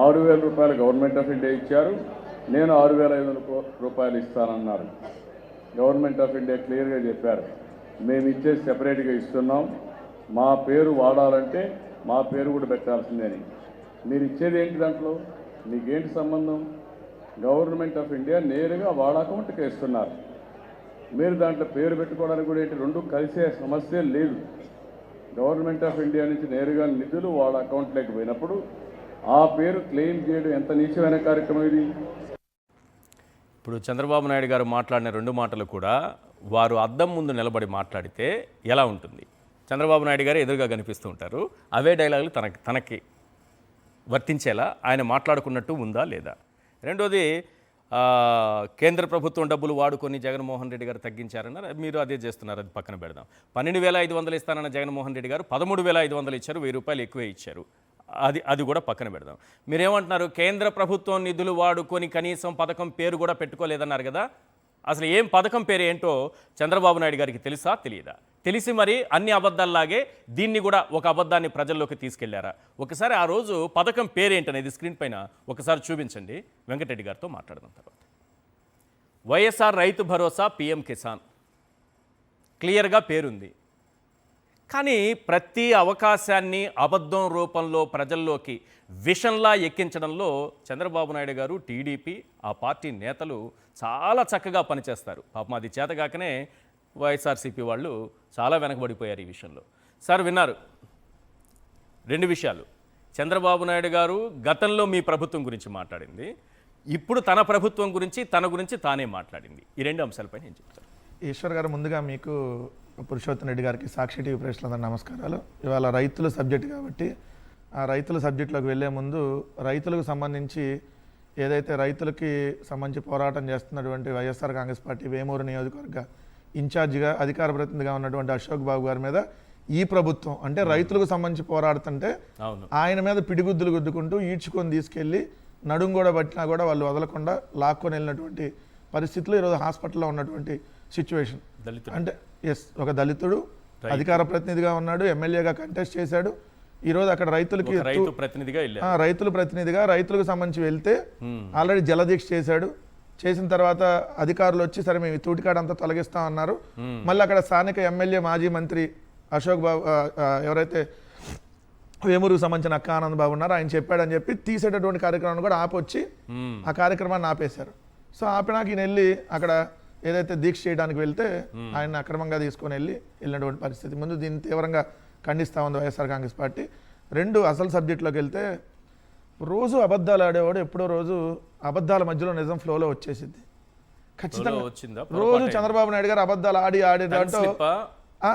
S4: 6,000 రూపాయలు గవర్నమెంట్ ఆఫ్ ఇండియా ఇచ్చారు, నేను 6,500 రూపాయలు ఇస్తానన్నారు. గవర్నమెంట్ ఆఫ్ ఇండియా క్లియర్గా చెప్పారు, మేము ఇచ్చేసి సెపరేట్గా ఇస్తున్నాం, మా పేరు వాడాలంటే మా పేరు కూడా పెట్టాల్సిందని. మీరు ఇచ్చేది ఏంటి, దాంట్లో మీకేంటి సంబంధం? గవర్నమెంట్ ఆఫ్ ఇండియా నేరుగా వాళ్ళ అకౌంట్కి ఇస్తున్నారు, మీరు దాంట్లో పేరు పెట్టుకోవడానికి కూడా ఏంటి, రెండు కలిసే సమస్య లేదు. గవర్నమెంట్ ఆఫ్ ఇండియా నుంచి నేరుగా నిధులు వాళ్ళ అకౌంట్లోకి పోయినప్పుడు ఆ పేరు క్లెయిమ్ చేయడం ఎంత నీచమైన కార్యక్రమం ఇది.
S1: ఇప్పుడు చంద్రబాబు నాయుడు గారు మాట్లాడిన 2 మాటలు కూడా వారు అద్దం ముందు నిలబడి మాట్లాడితే ఎలా ఉంటుంది? చంద్రబాబు నాయుడు గారు ఎదురుగా కనిపిస్తూ ఉంటారు. అవే డైలాగులు తనకి వర్తించేలా ఆయన మాట్లాడుకున్నట్టు ఉందా లేదా? రెండోది కేంద్ర ప్రభుత్వం డబ్బులు వాడుకొని జగన్మోహన్ రెడ్డి గారు తగ్గించారన్నారు. మీరు అదే చేస్తున్నారు, అది పక్కన పెడదాం. 12,500 ఇస్తానన్న జగన్మోహన్ రెడ్డి గారు 13,500 ఇచ్చారు, 1,000 రూపాయలు ఎక్కువే ఇచ్చారు. అది కూడా పక్కన పెడదాం. మీరేమంటున్నారు? కేంద్ర ప్రభుత్వం నిధులు వాడుకొని కనీసం పథకం పేరు కూడా పెట్టుకోలేదన్నారు కదా. అసలు ఏం పథకం పేరు ఏంటో చంద్రబాబు నాయుడు గారికి తెలుసా తెలియదా? తెలిసి మరి అన్ని అబద్ధాల్లాగే దీన్ని కూడా ఒక అబద్ధాన్ని ప్రజల్లోకి తీసుకెళ్లారా? ఒకసారి ఆ రోజు పథకం పేరేంటనేది స్క్రీన్ పైన ఒకసారి చూపించండి. వెంకటరెడ్డి గారితో మాట్లాడదాం తర్వాత. వైఎస్ఆర్ రైతు భరోసా, పిఎం కిసాన్ క్లియర్గా పేరుంది. కానీ ప్రతి అవకాశాన్ని అబద్ధం రూపంలో ప్రజల్లోకి విషంలా ఎక్కించడంలో చంద్రబాబు నాయుడు గారు, టీడీపీ, ఆ పార్టీ నేతలు చాలా చక్కగా పనిచేస్తారు. పాపం అది చేతగాకనే వైఎస్ఆర్సీపీ వాళ్ళు చాలా వెనకబడిపోయారు ఈ విషయంలో. సార్ విన్నారు 2 విషయాలు. చంద్రబాబు నాయుడు గారు గతంలో మీ ప్రభుత్వం గురించి మాట్లాడింది, ఇప్పుడు తన ప్రభుత్వం గురించి తన గురించి తానే మాట్లాడింది. ఈ 2 అంశాలపై నేను చెప్తాను.
S5: ఈశ్వర్ గారు, ముందుగా మీకు, పురుషోత్తం రెడ్డి గారికి, సాక్షి టీవీ ప్రేక్షకులందరూ నమస్కారాలు. ఇవాళ రైతుల సబ్జెక్ట్ కాబట్టి ఆ రైతుల సబ్జెక్టులోకి వెళ్ళే ముందు రైతులకు సంబంధించి ఏదైతే రైతులకి సంబంధించి పోరాటం చేస్తున్నటువంటి వైఎస్ఆర్ కాంగ్రెస్ పార్టీ వేమూరు నియోజకవర్గ ఇన్ఛార్జిగా అధికార ప్రతినిధిగా ఉన్నటువంటి అశోక్ బాబు గారి మీద ఈ ప్రభుత్వం అంటే రైతులకు సంబంధించి పోరాడుతుంటే ఆయన మీద పిడిగుద్దులు గుద్దుకుంటూ ఈడ్చుకొని తీసుకెళ్ళి నడుం కూడా పట్టినా కూడా వాళ్ళు వదలకుండా లాక్కొని వెళ్ళినటువంటి పరిస్థితులు ఈరోజు హాస్పిటల్లో ఉన్నటువంటి సిచ్యువేషన్. అంటే ఒక దళితుడు అధికార ప్రతినిధిగా ఉన్నాడు, ఎమ్మెల్యేగా కంటెస్ట్ చేశాడు. ఈరోజు అక్కడ రైతులకి రైతుల ప్రతినిధిగా రైతులకు సంబంధించి వెళ్తే ఆల్రెడీ జలదీక్ష చేశాడు. చేసిన తర్వాత అధికారులు వచ్చి సరే మేము తూటికాడంతా తొలగిస్తాం అన్నారు. మళ్ళీ అక్కడ స్థానిక ఎమ్మెల్యే మాజీ మంత్రి అశోక్ బాబు, ఎవరైతే వేమూరుకు సంబంధించిన అక్క ఆనంద్ బాబు ఉన్నారు, ఆయన చెప్పాడని చెప్పి తీసేటటువంటి కార్యక్రమాన్ని కూడా ఆపొచ్చి ఆ కార్యక్రమాన్ని ఆపేశారు. సో ఆపినాక ఈయన వెళ్ళి అక్కడ ఏదైతే దీక్ష చేయడానికి వెళ్తే ఆయన అక్రమంగా తీసుకొని వెళ్ళినటువంటి పరిస్థితి. ముందు దీన్ని తీవ్రంగా ఖండిస్తూ ఉంది వైఎస్ఆర్ కాంగ్రెస్ పార్టీ. 2 అసలు సబ్జెక్టులోకి వెళ్తే, రోజు అబద్ధాలు ఆడేవాడు ఎప్పుడో రోజు అబద్ధాల మధ్యలో నిజం ఫ్లోలో వచ్చేసింది ఖచ్చితంగా. రోజు చంద్రబాబు నాయుడు గారు అబద్ధాలు ఆడి దాంట్లో ఆ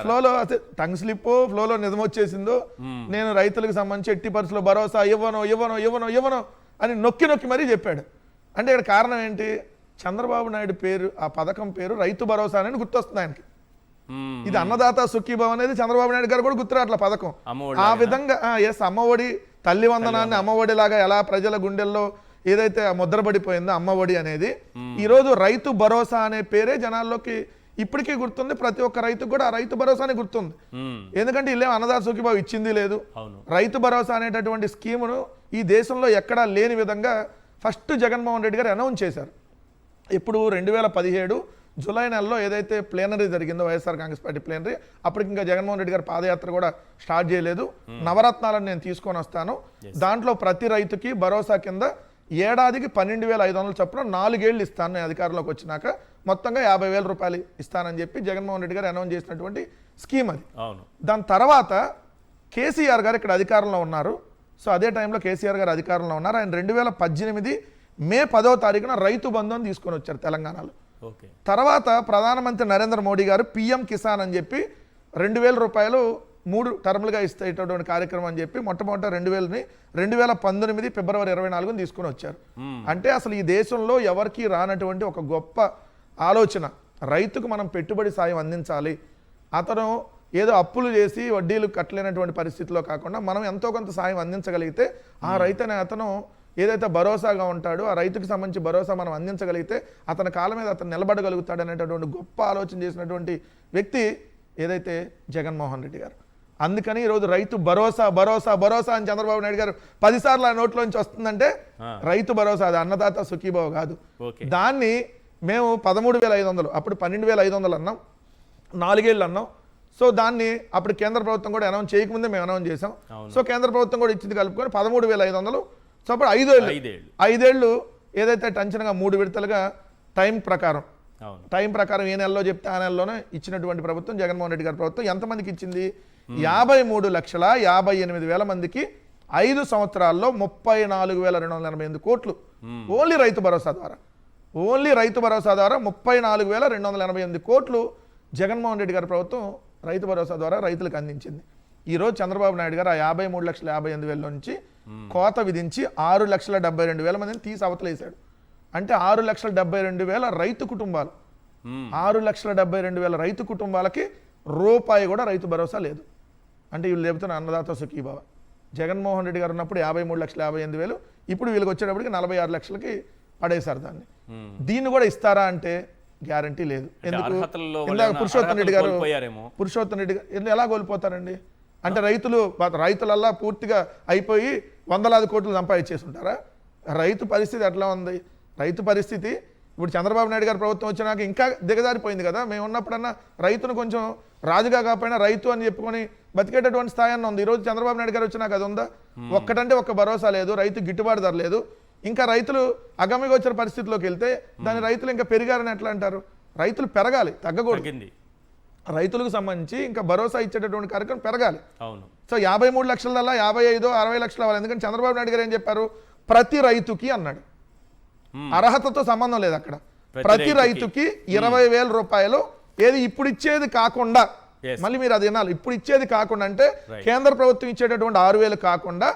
S5: ఫ్లోలో టంగ్ స్లిప్ ఫ్లోలో నిజం వచ్చేసిందో, నేను రైతులకు సంబంధించి ఎట్టి పరిస్థితుల్లో భరోసా ఇవ్వను అని నొక్కి మరీ చెప్పాడు. అంటే ఇక్కడ కారణం ఏంటి? చంద్రబాబు నాయుడు పేరు, ఆ పథకం పేరు రైతు భరోసా అనేది గుర్తొస్తుంది ఆయనకి. ఇది అన్నదాత సుఖీభావ అనేది చంద్రబాబు నాయుడు గారు కూడా గుర్తురాట్ల పథకం. ఆ విధంగా అమ్మఒడి, తల్లి వందనాన్ని అమ్మఒడి లాగా ఎలా ప్రజల గుండెల్లో ఏదైతే ముద్రపడిపోయిందో అమ్మఒడి అనేది, ఈరోజు రైతు భరోసా అనే పేరే జనాల్లోకి ఇప్పటికీ గుర్తుంది. ప్రతి ఒక్క రైతుకు కూడా ఆ రైతు భరోసానే గుర్తుంది. ఎందుకంటే ఇల్లేం అన్నదాత సుఖీభావ ఇచ్చింది లేదు. రైతు భరోసా అనేటటువంటి స్కీమును ఈ దేశంలో ఎక్కడా లేని విధంగా ఫస్ట్ జగన్మోహన్ రెడ్డి గారు అనౌన్స్ చేశారు. ఇప్పుడు 2017 జూలై నెలలో ఏదైతే ప్లేనరీ జరిగిందో వైఎస్ఆర్ కాంగ్రెస్ పార్టీ ప్లేనరీ, అప్పటికి ఇంకా జగన్మోహన్ రెడ్డి గారు పాదయాత్ర కూడా స్టార్ట్ చేయలేదు. నవరత్నాలను నేను తీసుకొని వస్తాను, దాంట్లో ప్రతి రైతుకి భరోసా కింద ఏడాదికి 12,500 చొప్పున 4 ఏళ్ళు ఇస్తాను నేను అధికారంలోకి వచ్చినాక, మొత్తంగా 50,000 రూపాయలు ఇస్తానని చెప్పి జగన్మోహన్ రెడ్డి గారు అనౌన్స్ చేసినటువంటి స్కీమ్ అది. దాని తర్వాత కేసీఆర్ గారు ఇక్కడ అధికారంలో ఉన్నారు. సో అదే టైంలో కేసీఆర్ గారు అధికారంలో ఉన్నారు. ఆయన 2018 మే 10వ తారీఖున రైతు బంధు అని తీసుకొని వచ్చారు తెలంగాణలో. తర్వాత ప్రధానమంత్రి నరేంద్ర మోడీ గారు పిఎం కిసాన్ అని చెప్పి 2,000 రూపాయలు 3 టర్ములుగా ఇస్తేటటువంటి కార్యక్రమం అని చెప్పి మొట్టమొదట 2,000ని 2019 ఫిబ్రవరి 24ని తీసుకొని వచ్చారు. అంటే అసలు ఈ దేశంలో ఎవరికి రానటువంటి ఒక గొప్ప ఆలోచన, రైతుకు మనం పెట్టుబడి సాయం అందించాలి. అతను ఏదో అప్పులు చేసి వడ్డీలు కట్టలేనటువంటి పరిస్థితిలో కాకుండా మనం ఎంతో కొంత సాయం అందించగలిగితే ఆ రైతు అనే అతను ఏదైతే భరోసాగా ఉంటాడో, ఆ రైతుకి సంబంధించి భరోసా మనం అందించగలిగితే అతని కాళ్ళ మీద అతను నిలబడగలుగుతాడు అనేటటువంటి గొప్ప ఆలోచన చేసినటువంటి వ్యక్తి ఏదైతే జగన్మోహన్ రెడ్డి గారు. అందుకని ఈరోజు రైతు భరోసా అని చంద్రబాబు నాయుడు గారు 10 సార్లు ఆ నోట్లోంచి వస్తుందంటే రైతు భరోసా, అది అన్నదాత సుఖీభావ కాదు. దాన్ని మేము 13,500, అప్పుడు 12,500 అన్నాం, 4 ఏళ్ళు అన్నాం. సో దాన్ని అప్పుడు కేంద్ర ప్రభుత్వం కూడా అనౌన్స్ చేయకముందే మేము అనౌన్స్ చేసాం. సో కేంద్ర ప్రభుత్వం కూడా ఇచ్చింది కలుపుకొని 13,500. సో అప్పుడు 5 ఏళ్ళు ఏదైతే టెన్షన్గా 3 విడతలుగా టైం ప్రకారం ఏ నెలలో చెప్తే ఆ నెలలోనే ఇచ్చినటువంటి ప్రభుత్వం జగన్మోహన్ రెడ్డి గారి ప్రభుత్వం. ఎంతమందికి ఇచ్చింది? 53,58,000 మందికి 5 సంవత్సరాల్లో 34,288 కోట్లు ఓన్లీ రైతు భరోసా ద్వారా. 34,288 కోట్లు జగన్మోహన్ రెడ్డి గారి ప్రభుత్వం రైతు భరోసా ద్వారా రైతులకు అందించింది. ఈరోజు చంద్రబాబు నాయుడు గారు ఆ 53,58,000 నుంచి కోత విధించి 6,72,000 మందిని తీసి అవతలేశాడు. అంటే 6,72,000 రైతు కుటుంబాలు, 6,72,000 రైతు కుటుంబాలకి రూపాయి కూడా రైతు భరోసా లేదు. అంటే వీళ్ళు చెబుతున్న అన్నదాత సుఖీభవ. జగన్మోహన్ రెడ్డి గారు ఉన్నప్పుడు 53,58,000, ఇప్పుడు వీళ్ళకి వచ్చేటప్పటికి 46 లక్షలకి పడేశారు దాన్ని. దీన్ని కూడా ఇస్తారా అంటే గ్యారంటీ లేదు. ఎందుకు? ఇందాక పురుషోత్తం రెడ్డి గారు ఎలా కోల్పోతారండి? అంటే రైతులల్లా పూర్తిగా అయిపోయి వందలాది కోట్లు సంపాదించేసి ఉంటారా? రైతు పరిస్థితి ఎట్లా ఉంది? రైతు పరిస్థితి ఇప్పుడు చంద్రబాబు నాయుడు గారు ప్రభుత్వం వచ్చినాక ఇంకా దిగజారిపోయింది కదా. మేము ఉన్నప్పుడన్నా రైతును కొంచెం రాజుగా కాకపోయినా రైతు అని చెప్పుకొని బతికేటటువంటి స్థాయి అన్న ఉంది. ఈరోజు చంద్రబాబు నాయుడు గారు వచ్చినాక అది ఉందా? ఒక్కటంటే ఒక్క భరోసా లేదు, రైతు గిట్టుబాటు ధర లేదు. ఇంకా రైతులు అగమ్యగోచర పరిస్థితిలోకి వెళ్తే దాని రైతులు ఇంకా పెరిగారని ఎట్లా అంటారు? రైతులు పెరగాలి, తగ్గకూడదు. రైతులకు సంబంధించి ఇంకా భరోసా ఇచ్చేటటువంటి కార్యక్రమం పెరగాలి. సో 53 లక్షల 55, 60 లక్షలు అవ్వాలి. ఎందుకంటే చంద్రబాబు నాయుడు గారు ఏం చెప్పారు? ప్రతి రైతుకి అన్నాడు. అర్హతతో సంబంధం లేదు అక్కడ. ప్రతి రైతుకి 20,000 రూపాయలు. ఏది ఇప్పుడు ఇచ్చేది కాకుండా, మళ్ళీ మీరు అది వినాలి, ఇప్పుడు ఇచ్చేది కాకుండా అంటే కేంద్ర ప్రభుత్వం ఇచ్చేటటువంటి 6,000 కాకుండా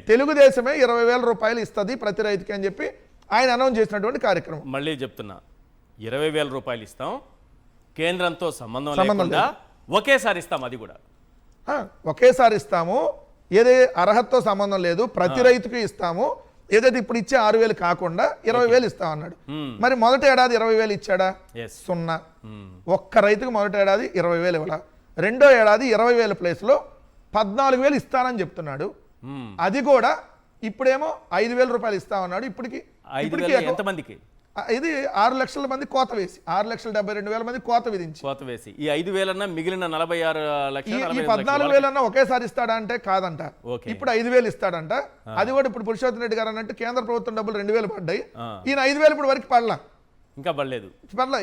S5: తెలుగుదేశమే 20,000 రూపాయలు ఇస్తుంది ప్రతి రైతుకి అని చెప్పి ఆయన అనౌన్స్ చేసినటువంటి కార్యక్రమం.
S1: మళ్ళీ చెప్తున్నా, 20,000 రూపాయలు ఇస్తాం, కేంద్రంతో సంబంధం లేకుండా ఒకేసారి ఇస్తాం. అది కూడా
S5: ఒకేసారి ఇస్తాము. ఏదే అర్హతతో సంబంధం లేదు, ప్రతి రైతుకి ఇస్తాము. ఏదైతే ఇప్పుడు ఇచ్చే 6,000 కాకుండా 20,000 ఇస్తాం అన్నాడు. మరి మొదటి ఏడాది 20,000 ఇచ్చాడా? 0. ఒక్క రైతుకు మొదటి ఏడాది 20,000 ఇవ్వాల. రెండో ఏడాది 20,000 ప్లేస్లో 14,000 ఇస్తానని చెప్తున్నాడు. అది కూడా ఇప్పుడేమో 5,000 రూపాయలు ఇస్తామన్నాడు. ఇప్పటికి
S1: ఎంతమందికి?
S5: ఇది 6 లక్షల మంది కోత వేసి 6,72,000 మంది కోత విధించి
S1: ఈ 5,000 మిగిలిన 46 లక్షలు,
S5: ఈ 14,000 ఒకేసారి ఇస్తాడా అంటే కాదంట. ఇప్పుడు 5,000 ఇస్తాడంట. అది కూడా ఇప్పుడు పురుషోత్తం రెడ్డి గారు అన్నట్టు కేంద్ర ప్రభుత్వం డబ్బులు 2,000 పడ్డాయి. ఈయన 5,000 ఇప్పుడు వరకు పడలా,
S1: ఇంకా పడలేదు.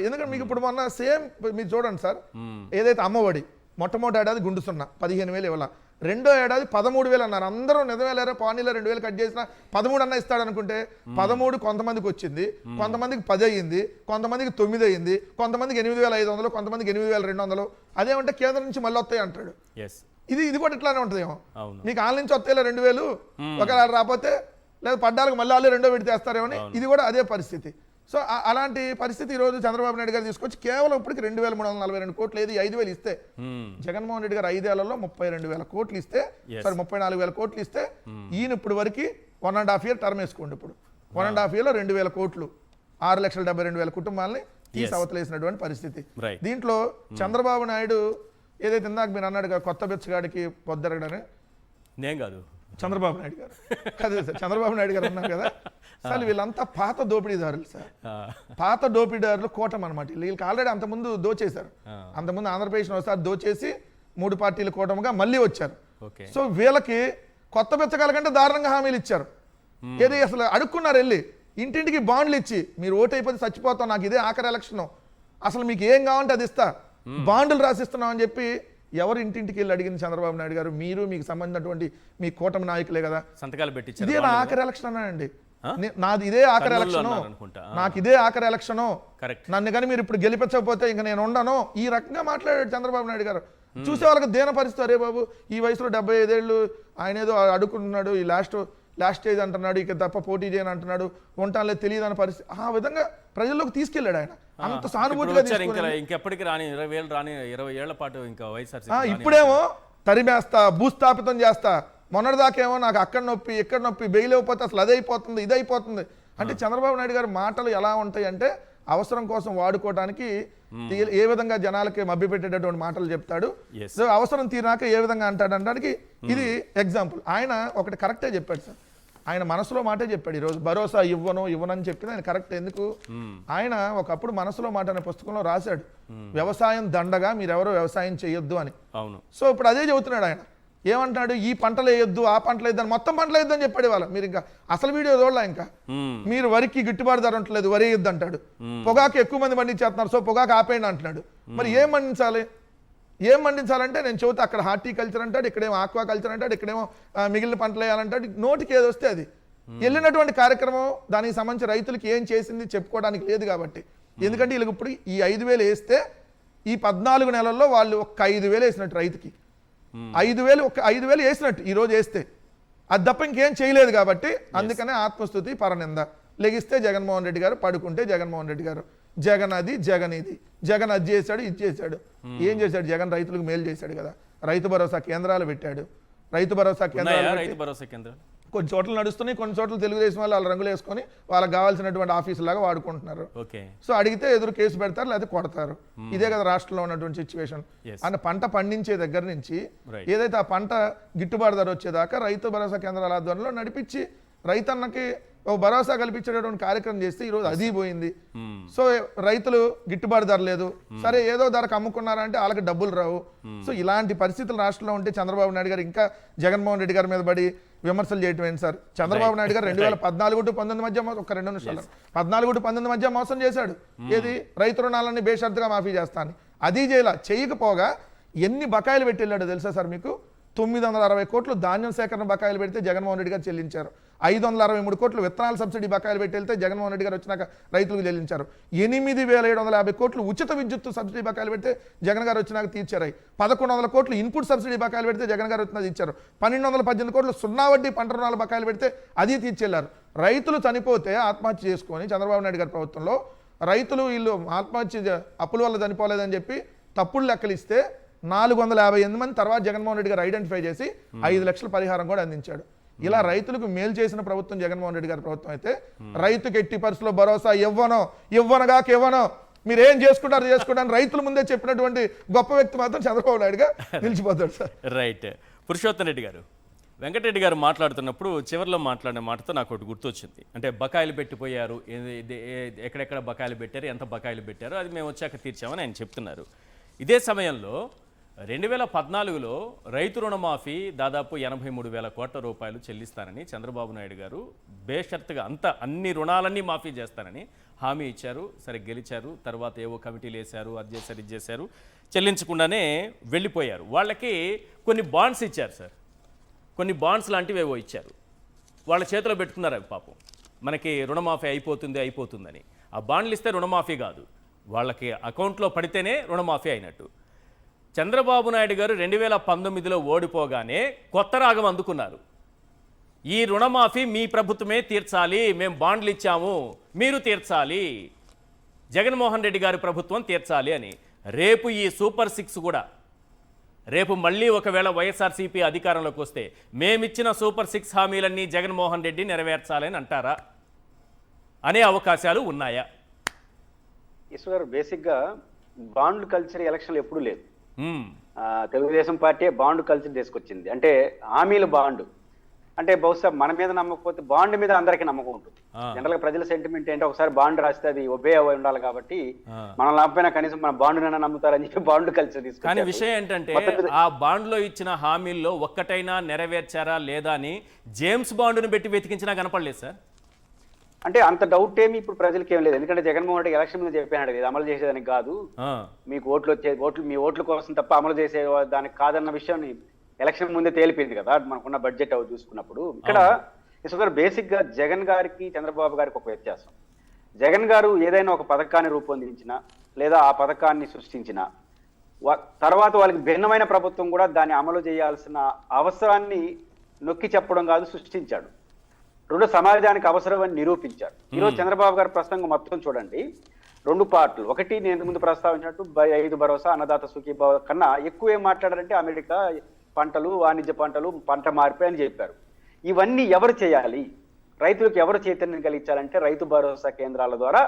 S5: ఎందుకంటే మీకు ఇప్పుడు మొన్న సేమ్ మీరు చూడండి సార్, ఏదైతే అమ్మఒడి మొట్టమొదటి ఏడాది గుండు 15,000 ఇవ్వాల. రెండో ఏడాది 13,000 అన్నారు. అందరూ నిజమేలేరా, పానీలో 2,000 కట్ చేసిన 13 అన్న ఇస్తాడు అనుకుంటే 13 కొంతమందికి వచ్చింది, కొంతమందికి 10 అయ్యింది, కొంతమందికి 9 అయ్యింది, కొంతమందికి 8,500, కొంతమందికి 8,200. అదేమంటే కేంద్రం నుంచి మళ్ళీ వస్తాయి అంటాడు. ఇది కూడా ఇట్లానే ఉంటుందేమో. మీకు ఆళ్ళ నుంచి వస్తాయిలే 2,000, ఒకవేళ రాకపోతే లేదా పడ్డాలకు మళ్ళీ వాళ్ళు రెండో విడితే వేస్తారేమని. ఇది కూడా అదే పరిస్థితి. సో అలాంటి పరిస్థితి ఈరోజు చంద్రబాబు నాయుడు గారు తీసుకొచ్చి కేవలం ఇప్పటికి 2,342 కోట్లు. ఏది 5,000 ఇస్తే, జగన్మోహన్ రెడ్డి గారు 5 ఏళ్లలో 32,000 కోట్లు ఇస్తే, 34,000 కోట్లు ఇస్తే, ఈయన ఇప్పుడు వరకు 1.5 ఇయర్ టర్మ్ వేసుకోండి. ఇప్పుడు 1.5 ఇయర్లో 2,000 కోట్లు 6,72,000 కుటుంబాలని తీసి అవతలేసినటువంటి పరిస్థితి. దీంట్లో చంద్రబాబు నాయుడు ఏదైతే ఇందాక మీరు అన్నాడు కొత్త బెచ్చగాడికి పొద్దరగడని,
S1: నేను కాదు
S5: చంద్రబాబు నాయుడు గారు అదే సార్, చంద్రబాబు నాయుడు గారు ఉన్నారు కదా సార్, వీళ్ళంతా పాత దోపిడీదారులు సార్. పాత దోపిడీదారులు కూటమి అనమాట. వీళ్ళకి ఆల్రెడీ అంతకుముందు దోచేశారు. అంతకుముందు ఆంధ్రప్రదేశ్ ఒకసారి దోచేసి 3 పార్టీల కూటమిగా మళ్ళీ వచ్చారు. సో వీళ్ళకి కొత్త బెచ్చగాల కంటే దారుణంగా హామీలు ఇచ్చారు. ఏది అసలు అడుక్కున్నారు, వెళ్ళి ఇంటింటికి బాండ్లు ఇచ్చి మీరు ఓటు అయిపోతే చచ్చిపోతాం, నాకు ఇదే ఆఖరి ఎలక్షన్, అసలు మీకు ఏం కావాలంటే అది ఇస్తా, బాండ్లు రాసిస్తున్నాం అని చెప్పి ఎవరు ఇంటింటికి వెళ్ళి అడిగింది చంద్రబాబు నాయుడు గారు? మీరు మీకు సంబంధించినటువంటి మీ కూటమి నాయకులే కదా,
S1: సంతకాలు పెట్టి
S5: ఇదే నా ఆఖరి ఎలక్షన్ అన్నానండి. నాది ఇదే ఆఖరి ఎలక్షన్, నాకు ఇదే ఆఖరి ఎలక్షన్, నన్ను కానీ మీరు ఇప్పుడు గెలిపించకపోతే ఇంకా నేను ఉండను, ఈ రకంగా మాట్లాడాడు చంద్రబాబు నాయుడు గారు. చూసే వాళ్ళకి దేన పరిస్థితి, అరే బాబు ఈ వయసులో 75 ఏళ్ళు ఆయన ఏదో అడుగుతున్నాడు, ఈ లాస్ట్ స్టేజ్ అంటున్నాడు, ఇక తప్ప పోటీ చేయని అంటున్నాడు, ఉంటానులే తెలియదు అనే పరిస్థితి. ఆ విధంగా ప్రజల్లోకి తీసుకెళ్లాడు ఆయన. అంత సానుభూతిగా
S1: ఇంకెప్పటికి రాని 20,000 రాని 20 ఏళ్ల పాటు ఇంకా వైఎస్ఆర్
S5: ఇప్పుడేమో తరిమేస్తా, భూస్థాపితం చేస్తా, మొన్నటిదాకేమో నాకు అక్కడ నొప్పి ఇక్కడ నొప్పి, బెయిల్ అయిపోతే అసలు అదే అయిపోతుంది ఇది అయిపోతుంది అంటే చంద్రబాబు నాయుడు గారి మాటలు ఎలా ఉంటాయి అంటే అవసరం కోసం వాడుకోవడానికి ఏ విధంగా జనాలకి మభ్యపెట్టేటటువంటి మాటలు చెప్తాడు. సో అవసరం తీరాక ఏ విధంగా అంటాడు అనడానికి ఇది ఎగ్జాంపుల్. ఆయన ఒకటి కరెక్టే చెప్పాడు సార్, ఆయన మనసులో మాటే చెప్పాడు. ఈరోజు భరోసా ఇవ్వనని చెప్పింది ఆయన కరెక్ట్. ఎందుకు? ఆయన ఒకప్పుడు మనసులో మాట అనే పుస్తకంలో రాశాడు, వ్యవసాయం దండగా మీరెవరో వ్యవసాయం చేయొద్దు అని. సో ఇప్పుడు అదే చెబుతున్నాడు ఆయన. ఏమంటాడు? ఈ పంటలు వేయొద్దు, ఆ పంటలు వేద్దాం, మొత్తం పంటలు వేద్దని చెప్పాడు వాళ్ళ. మీరు ఇంకా అసలు వీడియో చూడలే, ఇంకా మీరు వరికి గిట్టుబాటు ధర ఉండలేదు, వరి వేయొద్దు అంటాడు. పొగాకు ఎక్కువ మంది పండించేస్తున్నారు, సో పొగాకు ఆపేయండి అంటున్నాడు. మరి ఏం పండించాలంటే నేను చెబుతా, అక్కడ హార్టికల్చర్ అంటాడు, ఇక్కడేమో ఆక్వా కల్చర్ అంటాడు, ఇక్కడేమో మిగిలిన పంటలు వేయాలంటాడు. నోటికి ఏది వస్తే అది. వెళ్ళినటువంటి కార్యక్రమం దానికి సంబంధించి రైతులకి ఏం చేసింది చెప్పుకోవడానికి లేదు కాబట్టి. ఎందుకంటే వీళ్ళకి ఇప్పుడు ఈ 5,000 వేస్తే ఈ 14 నెలల్లో వాళ్ళు ఒక 5,000 వేసినట్టు రైతుకి 5,000 వేసినట్టు ఈరోజు వేస్తే అది తప్ప ఇంకేం చేయలేదు కాబట్టి అందుకనే ఆత్మస్తుతి పరనింద. లెగిస్తే జగన్మోహన్ రెడ్డి గారు, పడుకుంటే జగన్మోహన్ రెడ్డి గారు. జగన్ అది జగన్ ఇది, జగన్ అది చేశాడు ఇది చేశాడు. ఏం చేశాడు జగన్? రైతులకు మేలు చేశాడు కదా. రైతు భరోసా కేంద్రాలు పెట్టాడు. రైతు భరోసా కేంద్రాలు కొన్ని చోట్ల నడుస్తున్నాయి, కొన్ని చోట్ల తెలుగుదేశం వాళ్ళు వాళ్ళ రంగులు వేసుకొని వాళ్ళకి కావాల్సినటువంటి ఆఫీసులాగా వాడుకుంటున్నారు. సో అడిగితే ఎదురు కేసు పెడతారు, లేకపోతే కొడతారు. ఇదే కదా రాష్ట్రంలో ఉన్నటువంటి సిచ్యువేషన్. అండ్ పంట పండించే దగ్గర నుంచి ఏదైతే ఆ పంట గిట్టుబాటు ధర వచ్చేదాకా రైతు భరోసా కేంద్రాల ఆధ్వర్యంలో నడిపించి రైతన్నకి ఒక భరోసా కల్పించేటటువంటి కార్యక్రమం చేస్తే ఈరోజు అది పోయింది. సో రైతులు గిట్టుబాటు ధర లేదు, సరే ఏదో ధరకు అమ్ముకున్నారంటే వాళ్ళకి డబ్బులు రావు. సో ఇలాంటి పరిస్థితులు రాష్ట్రంలో ఉంటే చంద్రబాబు నాయుడు గారు ఇంకా జగన్మోహన్ రెడ్డి గారి మీద పడి విమర్శలు చేయటం ఏంటి సార్? చంద్రబాబు నాయుడు గారు 2014-19 మధ్య ఒక 2 నిమిషాలు 14-19 మధ్య మోసం చేశాడు. ఏది? రైతు రుణాలన్నీ బేషరతుగా మాఫీ చేస్తాను, అది చేయకపోగా ఎన్ని బకాయిలు పెట్టి వెళ్ళాడో తెలుసా సార్ మీకు? 960 కోట్లు ధాన్యం సేకరణ బకాయిలు పెడితే జగన్మోహన్ రెడ్డి గారు చెల్లించారు. 563 కోట్లు విత్తనాల సబ్సిడీ బకాయిలు పెట్టి వెళ్తే జగన్మోహన్ రెడ్డి గారు వచ్చినాక రైతులకు చెల్లించారు. 8,750 కోట్లు ఉచిత విద్యుత్ సబ్సిడీ బకాయిలు పెడితే జగన్ గారు వచ్చినాక తీర్చారు. 1,100 కోట్లు ఇన్పుట్ సబ్సిడీ బకాయిలు పెడితే జగన్ గారు వచ్చినా తీర్చారు. 1,218 కోట్లు సున్నా వడ్డీ పంట రుణాల బకాయిలు పెడితే అది తీర్చెళ్లారు. రైతులు చనిపోతే ఆత్మహత్య చేసుకొని చంద్రబాబు నాయుడు గారి ప్రభుత్వంలో రైతులు వీళ్ళు ఆత్మహత్య అప్పుల వల్ల చనిపోలేదని చెప్పి తప్పుడు లెక్కలు ఇస్తే 458 మంది తర్వాత జగన్మోహన్ రెడ్డి గారు ఐడెంటిఫై చేసి 5 లక్షల పరిహారం కూడా అందించాడు. ఇలా రైతులకు మేలు చేసిన ప్రభుత్వం జగన్మోహన్ రెడ్డి గారి ప్రభుత్వం అయితే రైతుకి ఎట్టి పరిస్థితుల్లో భరోసా ఇవ్వను మీరేం చేసుకుంటారు రైతుల ముందే చెప్పినటువంటి గొప్ప వ్యక్తి మాత్రం చంద్రబాబు నాయుడుగా నిలిచిపోతాడు సార్.
S1: రైట్. పురుషోత్తం రెడ్డి గారు, వెంకటరెడ్డి గారు మాట్లాడుతున్నప్పుడు చివరిలో మాట్లాడిన మాటతో నాకు ఒకటి గుర్తొచ్చింది. అంటే బకాయిలు పెట్టిపోయారు, ఎక్కడెక్కడ బకాయిలు పెట్టారు, ఎంత బకాయిలు పెట్టారు, అది మేము వచ్చాక తీర్చామని ఆయన చెప్తున్నారు. ఇదే సమయంలో 2014లో రైతు రుణమాఫీ దాదాపు 83,000 కోట్ల రూపాయలు చెల్లిస్తానని చంద్రబాబు నాయుడు గారు బేషరతుగా అన్ని రుణాలన్నీ మాఫీ చేస్తానని హామీ ఇచ్చారు. సరే గెలిచారు, తర్వాత ఏవో కమిటీలు వేశారు, అది చేశారు ఇది చేశారు, చెల్లించకుండానే వెళ్ళిపోయారు. వాళ్ళకి కొన్ని బాండ్స్ ఇచ్చారు సార్, కొన్ని బాండ్స్ లాంటివి ఏవో ఇచ్చారు. వాళ్ళ చేతిలో పెట్టుకున్నారు అవి పాపం. మనకి రుణమాఫీ అయిపోతుందని. ఆ బాండ్లు ఇస్తే రుణమాఫీ కాదు, వాళ్ళకి అకౌంట్లో పడితేనే రుణమాఫీ అయినట్టు. చంద్రబాబు నాయుడు గారు 2019లో ఓడిపోగానే కొత్త రాగం అందుకున్నారు. ఈ రుణమాఫీ మీ ప్రభుత్వమే తీర్చాలి, మేము బాండ్లు ఇచ్చాము, మీరు తీర్చాలి, జగన్మోహన్ రెడ్డి గారి ప్రభుత్వం తీర్చాలి అని. రేపు ఈ సూపర్ 6 కూడా రేపు మళ్ళీ ఒకవేళ వైఎస్ఆర్సీపీ అధికారంలోకి వస్తే మేమిచ్చిన సూపర్ 6 హామీలన్నీ జగన్మోహన్ రెడ్డి నెరవేర్చాలని అంటారా? అనే అవకాశాలు ఉన్నాయా?
S3: ఈశ్వర్, బేసిక్గా బాండ్ కల్చర్ ఎలక్షన్లు ఎప్పుడూ లేదు. తెలుగుదేశం పార్టీ బాండ్ కల్చర్ తీసుకొచ్చింది. అంటే హామీలు బాండ్ అంటే బహుశా మన మీద నమ్మకపోతే బాండ్ మీద అందరికీ నమ్మకం ఉంటుంది. జనరల్ గా ప్రజల సెంటిమెంట్ ఏంటంటే ఒకసారి బాండ్ రాస్తే అది ఒబే అయి ఉండాలి కాబట్టి మనం నమ్మపోయినా కనీసం మన బాండ్ నమ్ముతారని చెప్పి బాండ్ కల్చర్ తీసుకొచ్చారు.
S1: కానీ విషయం ఏంటంటే ఆ బాండ్ లో ఇచ్చిన హామీల్లో ఒక్కటైనా నెరవేర్చారా లేదా అని జేమ్స్ బాండ్ను పెట్టి వెతికించినా కనపడలేదు సార్.
S3: అంటే అంత డౌట్ ఏమి ఇప్పుడు ప్రజలకి ఏం లేదు. ఎందుకంటే జగన్మోహన్ రెడ్డి ఎలక్షన్ మీద చెప్పాడు, ఇది అమలు చేసేదానికి కాదు, మీకు మీ ఓట్ల కోసం తప్ప అమలు చేసే దానికి కాదన్న విషయాన్ని ఎలక్షన్ ముందే తేలిపోయింది కదా మనకున్న బడ్జెట్ అవి చూసుకున్నప్పుడు. ఇక్కడ ఇసుగారు బేసిక్ గా జగన్ గారికి చంద్రబాబు గారికి ఒక వ్యత్యాసం. జగన్ గారు ఏదైనా ఒక పథకాన్ని రూపొందించినా లేదా ఆ పథకాన్ని సృష్టించినా తర్వాత వాళ్ళకి భిన్నమైన ప్రభుత్వం కూడా దాన్ని అమలు చేయాల్సిన అవసరాన్ని నొక్కి చెప్పడం కాదు, సృష్టించాడు. రెండు సమాజానికి అవసరమని నిరూపించారు. ఈరోజు చంద్రబాబు గారి ప్రసంగం మొత్తం చూడండి, 2 పార్ట్లు. ఒకటి నేను ముందు ప్రస్తావించినట్టు 5 భరోసా, అన్నదాత సుఖీభవ కన్నా ఎక్కువ ఏం మాట్లాడారంటే అమెరికా పంటలు, వాణిజ్య పంటలు, పంట మార్పు అని చెప్పారు. ఇవన్నీ ఎవరు చేయాలి? రైతులకు ఎవరు చైతన్యం కలిగించాలంటే రైతు భరోసా కేంద్రాల ద్వారా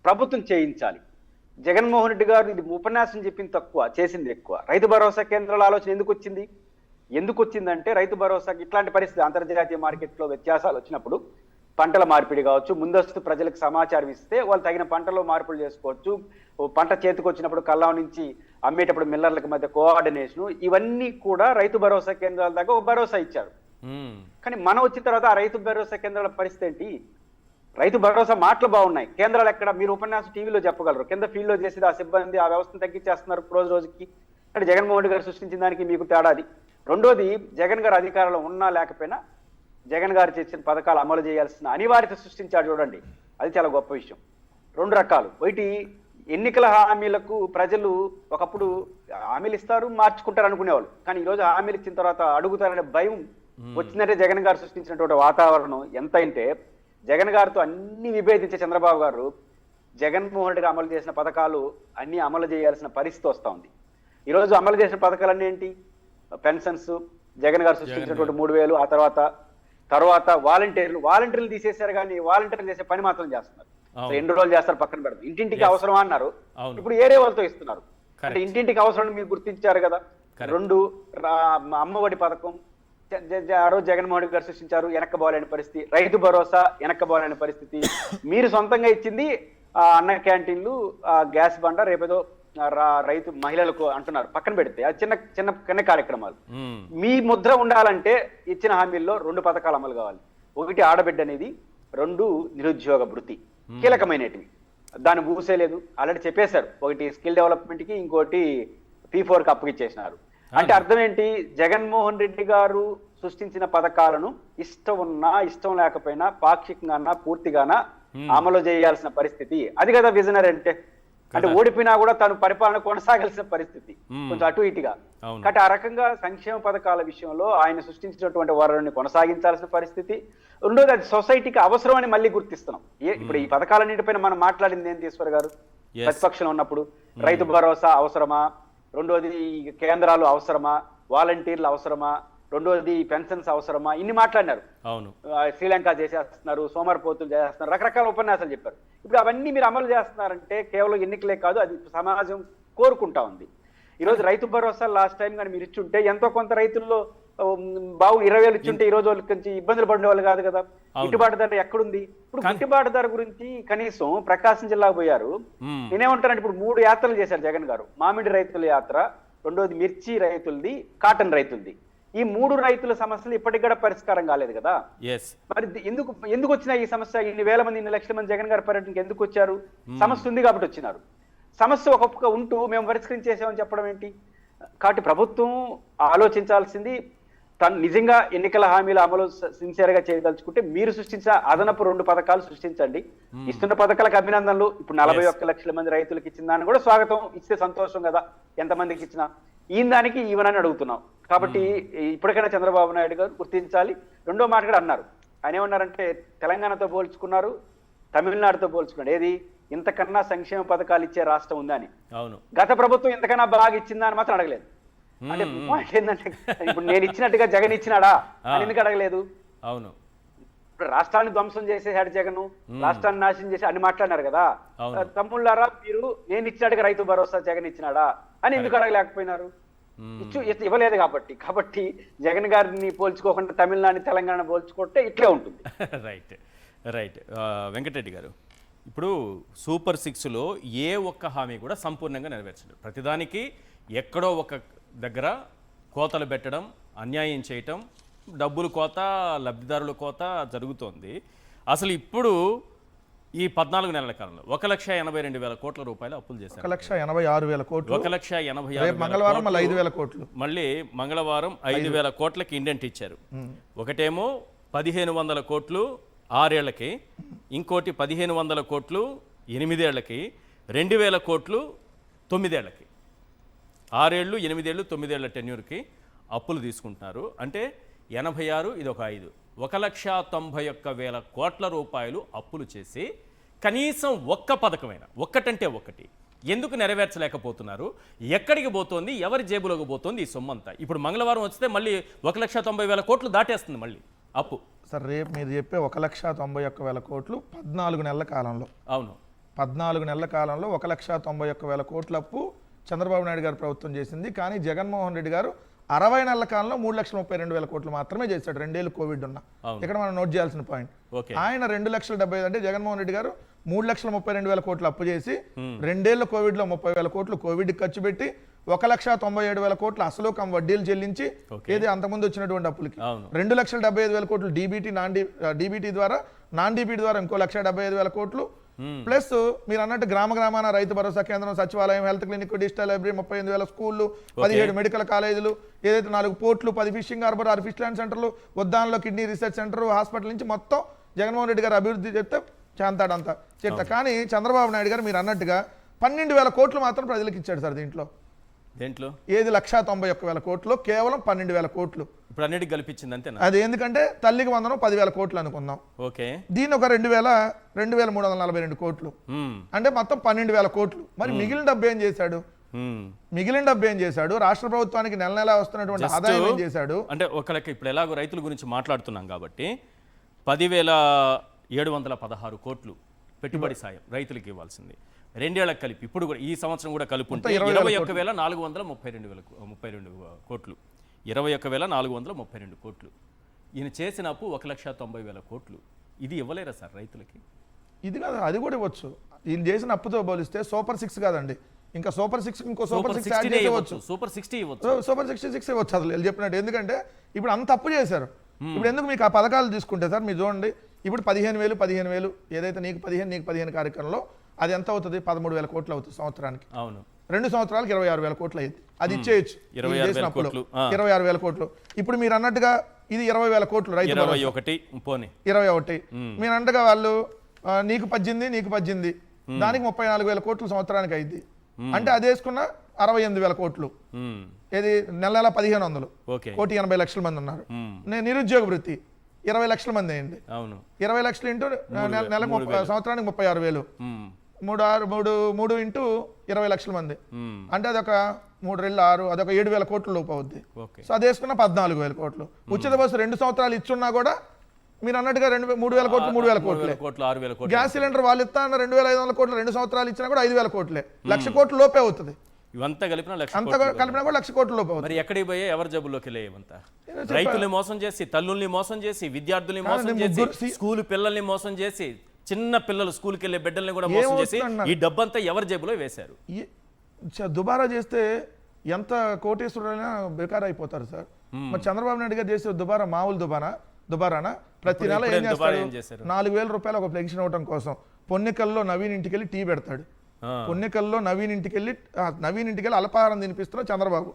S3: ప్రభుత్వం చేయించాలి. జగన్మోహన్ రెడ్డి గారు ఇది ఉపన్యాసం చెప్పింది తక్కువ, చేసింది ఎక్కువ. రైతు భరోసా కేంద్రాల ఆలోచన ఎందుకు వచ్చిందంటే రైతు భరోసాకి ఇట్లాంటి పరిస్థితి అంతర్జాతీయ మార్కెట్లో వ్యత్యాసాలు వచ్చినప్పుడు పంటల మార్పిడి కావచ్చు, ముందస్తు ప్రజలకు సమాచారం ఇస్తే వాళ్ళు తగిన పంటలో మార్పులు చేసుకోవచ్చు. పంట చేతికి వచ్చినప్పుడు కల్లాం నుంచి అమ్మేటప్పుడు మిల్లర్లకు మధ్య కోఆర్డినేషన్, ఇవన్నీ కూడా రైతు భరోసా కేంద్రాల దాకా ఒక భరోసా ఇచ్చారు. కానీ మనం వచ్చిన తర్వాత ఆ రైతు భరోసా కేంద్రాల పరిస్థితి ఏంటి? రైతు భరోసా మాటలు బాగున్నాయి, కేంద్రాలు ఎక్కడ? మీరు ఉపన్యాసం టీవీలో చెప్పగలరు, కింద ఫీల్డ్లో చేసేది ఆ సిబ్బంది ఆ వ్యవస్థను తగ్గించేస్తున్నారు రోజుకి. అంటే జగన్మోహన్ రెడ్డి గారు సృష్టించిన దానికి మీకు తేడాది. రెండోది, జగన్ గారు అధికారంలో ఉన్నా లేకపోయినా జగన్ గారు చేసిన పథకాలు అమలు చేయాల్సిన అనివార్యత సృష్టించాడు చూడండి, అది చాలా గొప్ప విషయం. 2 రకాలు. ఒకటి ఎన్నికల హామీలకు ప్రజలు ఒకప్పుడు హామీలు ఇస్తారు మార్చుకుంటారు అనుకునేవాళ్ళు, కానీ ఈరోజు హామీలు ఇచ్చిన తర్వాత అడుగుతారనే భయం వచ్చిందంటే జగన్ గారు సృష్టించినటువంటి వాతావరణం ఎంత అంటే, జగన్ గారితో అన్ని విభేదించే చంద్రబాబు గారు జగన్మోహన్ రెడ్డి అమలు చేసిన పథకాలు అన్ని అమలు చేయాల్సిన పరిస్థితి వస్తూ ఉంది. ఈరోజు అమలు చేసిన పథకాలన్నీ ఏంటి? పెన్షన్స్, జగన్ గారు సృష్టించినటువంటి 3000, ఆ తర్వాత వాలంటీర్లు తీసేశారు, కానీ వాలంటీర్లు చేసే పని మాత్రం చేస్తున్నారు. ఎన్ని రోజులు చేస్తారు పక్కన పెడతారు. ఇంటింటికి అవసరమా అన్నారు, ఇప్పుడు ఏరే వాళ్ళతో ఇస్తున్నారు. అంటే ఇంటింటికి అవసరం మీరు గుర్తించారు కదా. 2 అమ్మఒడి పథకం ఆ రోజు జగన్మోహన్ రెడ్డి గారు సృష్టించారు, వెనక్కబోలేని పరిస్థితి. రైతు భరోసా వెనక్కబోలేని పరిస్థితి. మీరు సొంతంగా ఇచ్చింది అన్న క్యాంటీన్లు, గ్యాస్ బండ, రేపేదో రైతు మహిళలకు అంటున్నారు, పక్కన పెడితే అది చిన్న కార్యక్రమాలు. మీ ముద్ర ఉండాలంటే ఇచ్చిన హామీల్లో 2 పథకాలు అమలు కావాలి. 1 ఆడబిడ్డ అనేది, 2 నిరుద్యోగ భృతి, కీలకమైనటివి. దాన్ని ఊసేలేదు, ఆల్రెడీ చెప్పేశారు. 1 స్కిల్ డెవలప్మెంట్ కి, ఇంకోటి P4కి అప్పగిచ్చేసినారు. అంటే అర్థం ఏంటి? జగన్మోహన్ రెడ్డి గారు సృష్టించిన పథకాలను ఇష్టం ఉన్నా ఇష్టం లేకపోయినా పాక్షికంగా పూర్తిగానా అమలు చేయాల్సిన పరిస్థితి. అది కదా విజనరీ అంటే. ఓడిపోయినా కూడా తను పరిపాలన కొనసాగాల్సిన పరిస్థితి, కొంచెం అటు ఇటుగా. కాబట్టి ఆ రకంగా సంక్షేమ పథకాల విషయంలో ఆయన సృష్టించినటువంటి వనరుల్ని కొనసాగించాల్సిన పరిస్థితి. రెండోది, అది సొసైటీకి అవసరం అని మళ్ళీ గుర్తిస్తున్నాం. ఇప్పుడు ఈ పథకాలన్నింటిపైన మనం మాట్లాడింది ఏంటి ఈశ్వర్ గారు? ప్రతిపక్షంలో ఉన్నప్పుడు రైతు భరోసా అవసరమా, రెండోది కేంద్రాలు అవసరమా, వాలంటీర్లు అవసరమా, రెండోది పెన్షన్స్ అవసరమా, ఇన్ని మాట్లాడినారు. శ్రీలంక చేసేస్తున్నారు, సోమరిపోతులు చేస్తున్నారు, రకరకాల ఉపన్యాసాలు చెప్పారు. ఇప్పుడు అవన్నీ మీరు అమలు చేస్తున్నారంటే కేవలం ఎన్నికలే కాదు, అది సమాజం కోరుకుంటా ఉంది. ఈరోజు రైతు భరోసా లాస్ట్ టైం కానీ మీరు ఇచ్చుంటే ఎంతో కొంత రైతుల్లో 20,000 ఇచ్చుంటే ఈ రోజు వాళ్ళకి కొంచెం ఇబ్బందులు పడిన వాళ్ళు కాదు కదా. గిట్టుబాటు ధర ఎక్కడుంది? ఇప్పుడు గిట్టుబాటు ధర గురించి కనీసం ప్రకాశం జిల్లాకు పోయారు. నేనేమంటానంటే, ఇప్పుడు 3 యాత్రలు చేశారు జగన్ గారు. మామిడి రైతుల యాత్ర, రెండోది మిర్చి రైతులది, కాటన్ రైతులది. ఈ 3 రైతుల సమస్యలు ఇప్పటికి కూడా పరిష్కారం కాలేదు కదా. మరి ఎందుకు వచ్చినా ఈ సమస్య? ఇన్ని వేల మంది, ఇన్ని లక్షల మంది జగన్ గారి పర్యటనకి ఎందుకు వచ్చారు? సమస్య ఉంది కాబట్టి వచ్చినారు. సమస్య ఒక్కొక్క ఉంటూ మేము పరిష్కరించేసామని చెప్పడం ఏంటి? కాబట్టి ప్రభుత్వం ఆలోచించాల్సింది, తను నిజంగా ఎన్నికల హామీల అమలు సిన్సియర్ గా చేయదలుచుకుంటే మీరు సృష్టించిన అదనపు 2 పథకాలు సృష్టించండి. ఇస్తున్న పథకాలకు అభినందనలు. ఇప్పుడు 41 లక్షల మంది రైతులకు ఇచ్చిన దాన్ని కూడా స్వాగతం, ఇస్తే సంతోషం కదా. ఎంతమందికి ఇచ్చినా ఈయన దానికి ఇవ్వనని అడుగుతున్నాం. కాబట్టి ఇప్పటికైనా చంద్రబాబు నాయుడు గారు గుర్తించాలి. రెండో మాట కూడా అన్నారు. ఆయన ఏమన్నారంటే, తెలంగాణతో పోల్చుకున్నారు, తమిళనాడుతో పోల్చుకున్నారు. ఏది ఇంతకన్నా సంక్షేమ పథకాలు ఇచ్చే రాష్ట్రం ఉందా అని. గత ప్రభుత్వం ఇంతకన్నా బాగా ఇచ్చిందా అని మాత్రం అడగలేదు. అంటే ఏంటంటే, ఇప్పుడు నేను ఇచ్చినట్టుగా జగన్ ఇచ్చినాడా అని ఎందుకు అడగలేదు? ఇప్పుడు రాష్ట్రాన్ని ధ్వంసం చేసేసాడు జగన్, రాష్ట్రాన్ని నాశనం చేసి అని మాట్లాడినారు కదా. తమ్ముళ్ళారా, మీరు నేను ఇచ్చినట్టుగా రైతు భరోసా జగన్ ఇచ్చినాడా అని ఎందుకు అడగలేకపోయినారు? ఇవ్వలేదు కాబట్టి జగన్ గారిని పోల్చుకోకుండా తమిళనాడు, తెలంగాణ పోల్చుకుంటే ఇట్లే ఉంటుంది.
S1: రైట్ వెంకటరెడ్డి గారు, ఇప్పుడు సూపర్ 6లో ఏ ఒక్క హామీ కూడా సంపూర్ణంగా నెరవేర్చలేదు. ప్రతిదానికి ఎక్కడో ఒక దగ్గర కోతలు పెట్టడం, అన్యాయం చేయటం, డబ్బులు కోత, లబ్ధిదారుల కోత జరుగుతోంది. అసలు ఇప్పుడు ఈ 14 నెలల కాలంలో 1,82,000 కోట్ల రూపాయలు అప్పులు చేశారు.
S5: 1,86,000 కోట్లు.
S1: 1,86,000
S5: మంగళవారం మళ్ళీ 5,000 కోట్లు.
S1: మళ్ళీ మంగళవారం 5,000 కోట్లకి ఇండెంట్ ఇచ్చారు. ఒకటేమో 1,500 కోట్లు 6 ఏళ్లకి, ఇంకోటి 1,500 కోట్లు 8 ఏళ్లకి, 2,000 కోట్లు 9 ఏళ్లకి. 6 ఏళ్ళు, 8 ఏళ్ళు, 9 ఏళ్ల టెన్యూర్కి అప్పులు తీసుకుంటున్నారు. అంటే 86, ఇది ఒక 5, 1,91,000 కోట్ల రూపాయలు అప్పులు చేసి కనీసం ఒక్క పథకమైన, ఒక్కటంటే ఒక్కటి ఎందుకు నెరవేర్చలేకపోతున్నారు? ఎక్కడికి పోతోంది? ఎవరి జేబులోకి పోతోంది ఈ సొమ్మంతా? ఇప్పుడు మంగళవారం వస్తే మళ్ళీ 1,90,000 కోట్లు దాటేస్తుంది మళ్ళీ అప్పు.
S5: సార్, రేపు మీరు చెప్పే 1,91,000 కోట్లు 14 నెలల కాలంలో.
S1: అవును,
S5: 14 నెలల కాలంలో 1,91,000 కోట్ల అప్పు చంద్రబాబు నాయుడు గారు ప్రభుత్వం చేసింది. కానీ జగన్మోహన్ రెడ్డి గారు 60 నెలల కాలంలో 3,32,000 కోట్లు మాత్రమే చేశాడు. 2 ఏళ్ళు కోవిడ్ ఉన్న. ఇక్కడ మనం నోట్ చేయాల్సిన పాయింట్, ఆయన 2,75,000 అంటే జగన్మోహన్ రెడ్డి గారు 3,32,000 కోట్లు అప్పు చేసి 2 ఏళ్ళు కోవిడ్ లో 30,000 కోట్లు కోవిడ్ ఖర్చు పెట్టి 1,97,000 కోట్లు అసలు వడ్డీలు చెల్లించి, ఏది అంతకుముందు వచ్చినటువంటి అప్పులకి 2,75,000 కోట్లు డీబీటీ ద్వారా, నాన్ డీబీటీ ద్వారా ఇంకో 1,75,000 కోట్లు ప్లస్ మీరు అన్నట్టు గ్రామాన రైతు భరోసా కేంద్రం, సచివాలయం, హెల్త్ క్లినిక్, డిజిటల్ లైబ్రరీ, 38,000 స్కూళ్ళు, 17 మెడికల్ కాలేజీలు, ఏదైతే 4 పోర్ట్లు, 10 ఫిషింగ్ హార్బర్, 6 ఫిష్ ల్యాండ్ సెంటర్లు, ఉద్దానంలో కిడ్నీ రీసెర్చ్ సెంటర్, హాస్పిటల్ నుంచి మొత్తం జగన్మోహన్ రెడ్డి గారు అభివృద్ధి చెప్తే చాంతాడంతా చెట్ల. కానీ చంద్రబాబు నాయుడు గారు మీరు అన్నట్టుగా 12,000 కోట్లు మాత్రం ప్రజలకు ఇచ్చాడు సార్ దీంట్లో.
S1: దేంట్లో
S5: ఏది 191,000 కోట్లు, కేవలం 12,000 కోట్లు.
S1: ఇప్పుడు అన్నిటికి కల్పించింది అంతేనా?
S5: అది ఎందుకంటే తల్లికి వందనం 10,000 కోట్లు అనుకుందాం.
S1: ఓకే,
S5: దీని ఒక 2,342 కోట్లు, అంటే మొత్తం 12,000 కోట్లు. మరి మిగిలిన డబ్బు ఏం చేశాడు? రాష్ట్ర ప్రభుత్వానికి నెల నెలా వస్తున్నటువంటి ఆదాయం ఏం చేశాడు?
S1: అంటే ఒక లెక్క ఇప్పుడు ఎలాగో రైతుల గురించి మాట్లాడుతున్నాం కాబట్టి 10,716 కోట్లు పెట్టుబడి సాయం రైతులకు ఇవ్వాల్సింది. 2 ఏళ్లకు కలిపి ఇప్పుడు కూడా ఈ సంవత్సరం కూడా కలుపుకుంటే 21,432 కోట్లు. 21,432 కోట్లు. ఈయన చేసిన అప్పు 1,90,000 కోట్లు. ఇది ఇవ్వలేరా సార్ రైతులకి?
S5: ఇది కాదు, అది కూడా ఇవ్వచ్చు. ఈయన చేసిన అప్పుతో పోలిస్తే సూపర్ 6 కాదండి, ఇంకా సూపర్ 6 ఇంకో సూపర్ 6 యాడ్ చేయవచ్చు.
S1: సూపర్ 60 ఇవ్వచ్చు,
S5: సూపర్ 66 ఇవ్వచ్చు. అసలు వీళ్ళు చెప్పినట్టు. ఎందుకంటే ఇప్పుడు అంత అప్పు చేశారు. ఇప్పుడు ఎందుకు మీకు ఆ పథకాలు తీసుకుంటే సార్ మీరు చూడండి, ఇప్పుడు 15,000 ఏదైతే నీకు 15 కార్యక్రమంలో అది ఎంత అవుతుంది? 13,000 కోట్లు అవుతుంది సంవత్సరానికి.
S1: అవును,
S5: 2 సంవత్సరాలకు 26,000 కోట్లు అయింది. అది ఇచ్చేయచ్చు 26,000 కోట్లు. ఇప్పుడు మీరు అన్నట్టుగా ఇది 20,000 కోట్లు రైతు 21. మీరు అన్నట్టుగా వాళ్ళు నీకు 18 దానికి 34,000 కోట్లు సంవత్సరానికి అయింది. అంటే అది వేసుకున్న 68,000 కోట్లు. ఏది నెల 1,500 1,80,00,000 మంది ఉన్నారు. నిరుద్యోగ వృత్తి 20 లక్షల మంది అయింది. 20 లక్షలు ఇంటూ నెలకు సంవత్సరానికి 36,000, 3 ఇంటూ 20 లక్షల మంది, అంటే అదొక 3 రెళ్ళు 6, అదొక 7,000 కోట్ల లోపు అవుద్ది. సో అది వేసుకున్న 14,000 కోట్లు. ఉచిత బస్సు 2 సంవత్సరాలు ఇచ్చున్నా కూడా మీరు అన్నట్టుగా 3,000 కోట్లు 3,000 కోట్లే. గ్యాస్ సిలిండర్ వాళ్ళు ఇస్తా 2,500 కోట్లు 2 సంవత్సరాలు ఇచ్చినా కూడా 5,000 కోట్లే. 1,00,000 కోట్ల లోపే అవుతుంది.
S1: ఇవంతా కలిపినా కూడా
S5: 1,00,000 కోట్ల లోపు అవుతుంది.
S1: మరి ఎక్కడికి పోయే ఎవరి జబ్బుల్లోకి వెళ్ళేవంతా? రైతుల్ని మోసం చేసి, తల్లుల్ని మోసం చేసి, విద్యార్థుల్ని మోసం చేసి, స్కూల్ పిల్లల్ని మోసం చేసి, చిన్న పిల్లలు స్కూల్కి వెళ్ళే బిడ్డల్ని కూడా మోసం చేసి ఈ డబ్బంతా ఎవరి జేబులో వేశారు?
S5: దుబారా చేస్తే ఎంత కోటేశ్వరుడైనా బేకార్ అయిపోతారు సార్. మరి చంద్రబాబు నాయుడు గారు చేసే దుబారా మామూలు దుబారానా? ప్రతి నెల ఏం చేస్తారు? 4,000 రూపాయలు ఒక పెన్షన్ ఇవ్వడం కోసం పొన్నికల్లో నవీన్ ఇంటికి వెళ్ళి టీ పెడతాడు. పొన్నికల్లో నవీన్ ఇంటికి వెళ్ళి అల్పాహారం తినిపిస్తున్న చంద్రబాబు.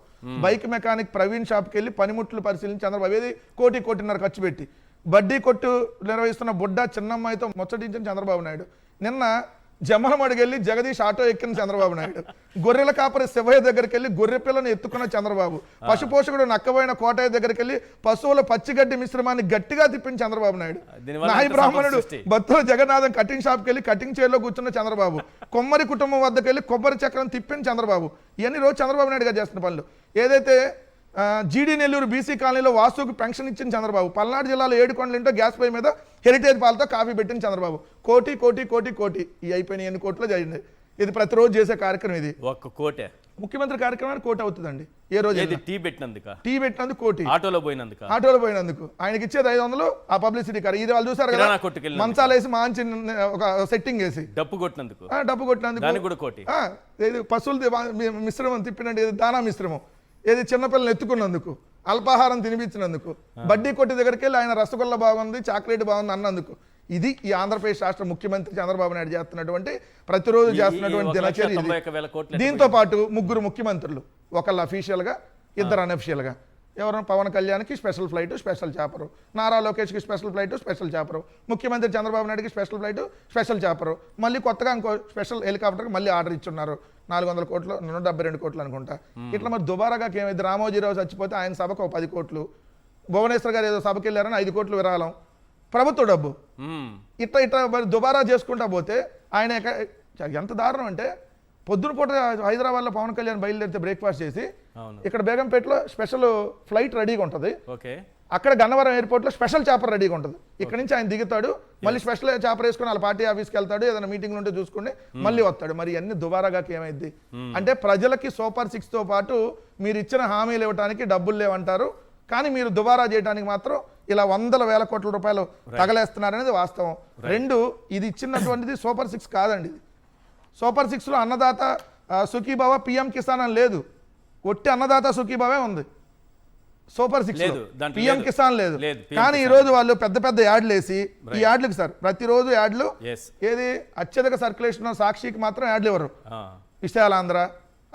S5: బైక్ మెకానిక్ ప్రవీణ్ షాప్కి వెళ్ళి పనిముట్లు పరిశీలించి చంద్రబాబు ఏది 1,00,00,000 ఖర్చు పెట్టి బడ్డీ కొట్టు నిర్వహిస్తున్న బుడ్డ చిన్నమ్మాయితో ముచ్చటించిన చంద్రబాబు నాయుడు. నిన్న జమ్మలమడికి వెళ్ళి జగదీష్ ఆటో ఎక్కిన చంద్రబాబు నాయుడు. గొర్రెల కాపరి శివయ్య దగ్గరికి వెళ్ళి గొర్రె పిల్లను ఎత్తుకున్న చంద్రబాబు. పశుపోషకుడు నక్కబోయిన కోటయ్య దగ్గరికి వెళ్ళి పశువుల పచ్చిగడ్డి మిశ్రమాన్ని గట్టిగా తిప్పిన చంద్రబాబు నాయుడు. నాయి బ్రాహ్మణుడు బత్తుల జగన్నాథం కటింగ్ షాప్కి వెళ్ళి కటింగ్ చైర్లో కూర్చున్న చంద్రబాబు. కొమ్మరి కుటుంబం వద్దకు వెళ్ళి కొబ్బరి చక్రం తిప్పిన చంద్రబాబు. ఇవన్నీ రోజు చంద్రబాబు నాయుడు గారు చేస్తున్న పనులు. ఏదైతే జీడీ నెల్లూరు బీసీ కాలనీలో వాస్తుకు పెన్షన్ ఇచ్చిన చంద్రబాబు. పల్నాడు జిల్లాలో 7 కొండలింటో గ్యాస్ పై మీద హెరిటేజ్ పాలతో కాఫీ పెట్టిన చంద్రబాబు. కోటి ఈ అయిపోయిన ఎన్ని కోట్లు జరిగింది. ఇది ప్రతిరోజు చేసే కార్యక్రమం. ఇది
S1: ఒక్క కోటే
S5: ముఖ్యమంత్రి కార్యక్రమానికి కోటి అవుతుందండి. ఏ రోజు
S1: టీ పెట్టినందుకు
S5: కోటి, ఆటోలో పోయినందుకు ఆయనకి ఇచ్చేది 500 ఆ పబ్లిసిటీ కారు. ఇది వాళ్ళు చూసారు కదా, మంచాలు వేసి మంచి ఒక సెట్టింగ్ వేసి డబ్బు కొట్టినందుకు ఇది పశువులు మిశ్రమం తిప్పినట్టు, దానా మిశ్రమం, ఏది చిన్నపిల్లలు ఎత్తుకున్నందుకు, అల్పాహారం తినిపించినందుకు, బడ్డీ కొట్టి దగ్గరికి వెళ్ళి ఆయన రసగుల్ల బాగుంది, చాక్లెట్ బాగుంది అన్నందుకు. ఇది ఈ ఆంధ్రప్రదేశ్ రాష్ట్ర ముఖ్యమంత్రి చంద్రబాబు నాయుడు చేస్తున్నటువంటి ప్రతిరోజు చేస్తున్నటువంటి దినచర్య. దీంతో పాటు 3 ముఖ్యమంత్రులు, ఒకళ్ళు అఫీషియల్గా, 2 అనఫీషియల్గా. ఎవరైనా పవన్ కళ్యాణ్కి స్పెషల్ ఫ్లైట్ స్పెషల్ చాపరు, నారా లోకేష్కి స్పెషల్ ఫ్లైట్ స్పెషల్ చాపరు, ముఖ్యమంత్రి చంద్రబాబు నాయుడుకి స్పెషల్ ఫ్లైట్ స్పెషల్ చాపరు, మళ్ళీ కొత్తగా ఇంకో స్పెషల్ హెలికాప్టర్కి మళ్ళీ ఆర్డర్ ఇచ్చున్నారు 400 కోట్లు 172 కోట్లు అనుకుంటా. ఇట్లా మరి దుబారాగా ఏమైంది? రామోజీరావు చచ్చిపోతే ఆయన సభకు 10 కోట్లు, భువనేశ్వర్ గారు ఏదో సభకి వెళ్ళారని 5 కోట్లు విరాళం, ప్రభుత్వ డబ్బు. ఇట్లా మరి దుబారా చేసుకుంటా పోతే ఆయన ఎంత దారుణం అంటే, పొద్దున పూట హైదరాబాద్లో పవన్ కళ్యాణ్ బయలుదేరితే బ్రేక్ఫాస్ట్ చేసి ఇక్కడ బేగంపేటలో స్పెషల్ ఫ్లైట్ రెడీగా ఉంటుంది, అక్కడ గన్నవరం ఎయిర్పోర్ట్లో స్పెషల్ చాపర్ రెడీగా ఉంటుంది. ఇక్కడ నుంచి ఆయన దిగుతాడు, మళ్ళీ స్పెషల్ చాపర్ వేసుకుని వాళ్ళ పార్టీ ఆఫీస్కి వెళ్తాడు, ఏదైనా మీటింగ్ ఉంటే చూసుకుని మళ్ళీ వస్తాడు. మరి అన్ని దుబారాగా ఏమైంది అంటే, ప్రజలకి సూపర్ 6తో పాటు మీరు ఇచ్చిన హామీలు ఇవ్వడానికి డబ్బులు లేవంటారు, కానీ మీరు దుబారా చేయడానికి మాత్రం ఇలా 100,000 కోట్ల రూపాయలు తగలేస్తున్నారనేది వాస్తవం. 2, ఇది ఇచ్చినటువంటిది సూపర్ 6 కాదండి. ఇది సూపర్ 6లో అన్నదాత సుఖీభావ పిఎం కిసాన్ అని లేదు, ఒట్టి అన్నదాత సుఖీభావే ఉంది. సూపర్ 6 పిఎం కిసాన్ లేదు. కానీ ఈ రోజు వాళ్ళు పెద్ద యాడ్లు వేసి, ఈ యాడ్లకు సార్ ప్రతిరోజు యాడ్లు, ఏది అత్యధిక సర్క్యులేషన్ సాక్షికి మాత్రం యాడ్లు ఇవ్వరు, విశాలాంధ్ర,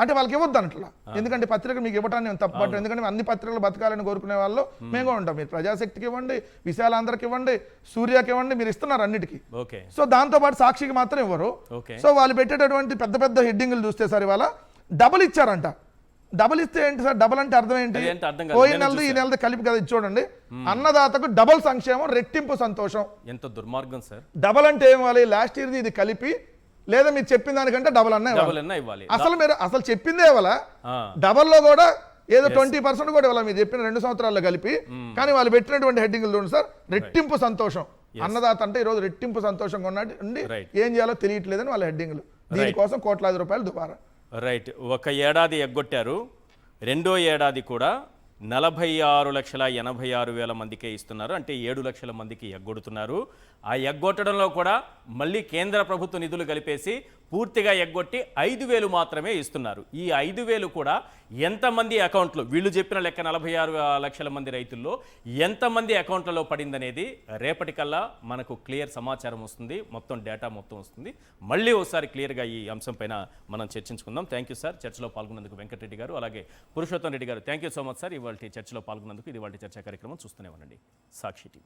S5: అంటే వాళ్ళకి ఇవ్వద్దు అట్లా. ఎందుకంటే పత్రిక మీకు ఇవ్వటాన్ని నేను తప్పట్టు, ఎందుకంటే అన్ని పత్రికలు బతకాలని కోరుకునే వాళ్ళు మేము కూడా ఉంటాం. మీరు ప్రజాశక్తికి ఇవ్వండి, విశాలాంధ్రకి ఇవ్వండి, సూర్యకి ఇవ్వండి, మీరు ఇస్తున్నారు అన్నిటికీ.
S1: ఓకే.
S5: సో దాంతోపాటు సాక్షికి మాత్రం ఇవ్వరు.
S1: ఓకే.
S5: సో వాళ్ళు పెట్టేటటువంటి పెద్ద పెద్ద హెడ్డింగ్లు చూస్తే సార్ ఇవాళ డబుల్ ఇచ్చారంట. డబుల్ ఇస్తే ఏంటి సార్? డబుల్ అంటే అర్థం ఏంటి?
S1: అదేంటి అర్థం కాదు.
S5: పోయిన నెలది ఈ నెలది కలిపి కదా ఇది చూడండి. అన్నదాతకు డబుల్ సంక్షేమం, రెట్టింపు సంతోషం.
S1: ఎంత దుర్మార్గం సార్.
S5: డబల్ అంటే ఏం ఇవ్వాలి? లాస్ట్ ఇయర్ది ఇది కలిపి, లేదా మీరు చెప్పిన దానికంటే డబల్ అన్న
S1: డబుల్ అన్నా ఇవ్వాలి.
S5: అసలు మీరు అసలు చెప్పిందే ఇవ్వాలా?
S1: ఆ.
S5: డబల్ లో కూడా ఏదో 20% కూడా ఇవ్వాలి మీరు చెప్పిన 2 సంవత్సరాల్లో కలిపి. కానీ వాళ్ళు పెట్టినటువంటి హెడ్డింగ్లు చూడండి సార్, రెట్టింపు సంతోషం. అన్నదాత అంటే ఈరోజు రెట్టింపు సంతోషంగా ఉండి
S1: Right.
S5: ఏం చేయాలో తెలియట్లేదని వాళ్ళ హెడ్డింగ్లు. దీనికోసం కోట్లాది రూపాయలు దుబారా.
S1: రైట్. ఒక ఏడాది ఎగ్గొట్టారు, రెండో ఏడాది కూడా 46,86,000 మందికే ఇస్తున్నారు. అంటే 7 లక్షల మందికి ఎగ్గొడుతున్నారు. ఆ ఎగ్గొట్టడంలో కూడా మళ్ళీ కేంద్ర ప్రభుత్వ నిధులు కలిపేసి పూర్తిగా ఎగ్గొట్టి 5,000 మాత్రమే ఇస్తున్నారు. ఈ 5,000 కూడా ఎంతమంది అకౌంట్లు, వీళ్ళు చెప్పిన లెక్క 46 లక్షల మంది రైతుల్లో ఎంతమంది అకౌంట్లలో పడిందనేది రేపటికల్లా మనకు క్లియర్ సమాచారం వస్తుంది, మొత్తం డేటా మొత్తం వస్తుంది. మళ్ళీ ఒకసారి క్లియర్గా ఈ అంశం పైన మనం చర్చించుకుందాం. Thank you sir. చర్చలో పాల్గొన్నందుకు వెంకటరెడ్డి గారు, అలాగే పురుషోత్తం రెడ్డి గారు, thank you so much sir. ఇవాళ చర్చలో పాల్గొన్నందుకు. ఇది వాళ్ళ చర్చా కార్యక్రమం చూస్తూనే ఉండండి సాక్షి టీవీ.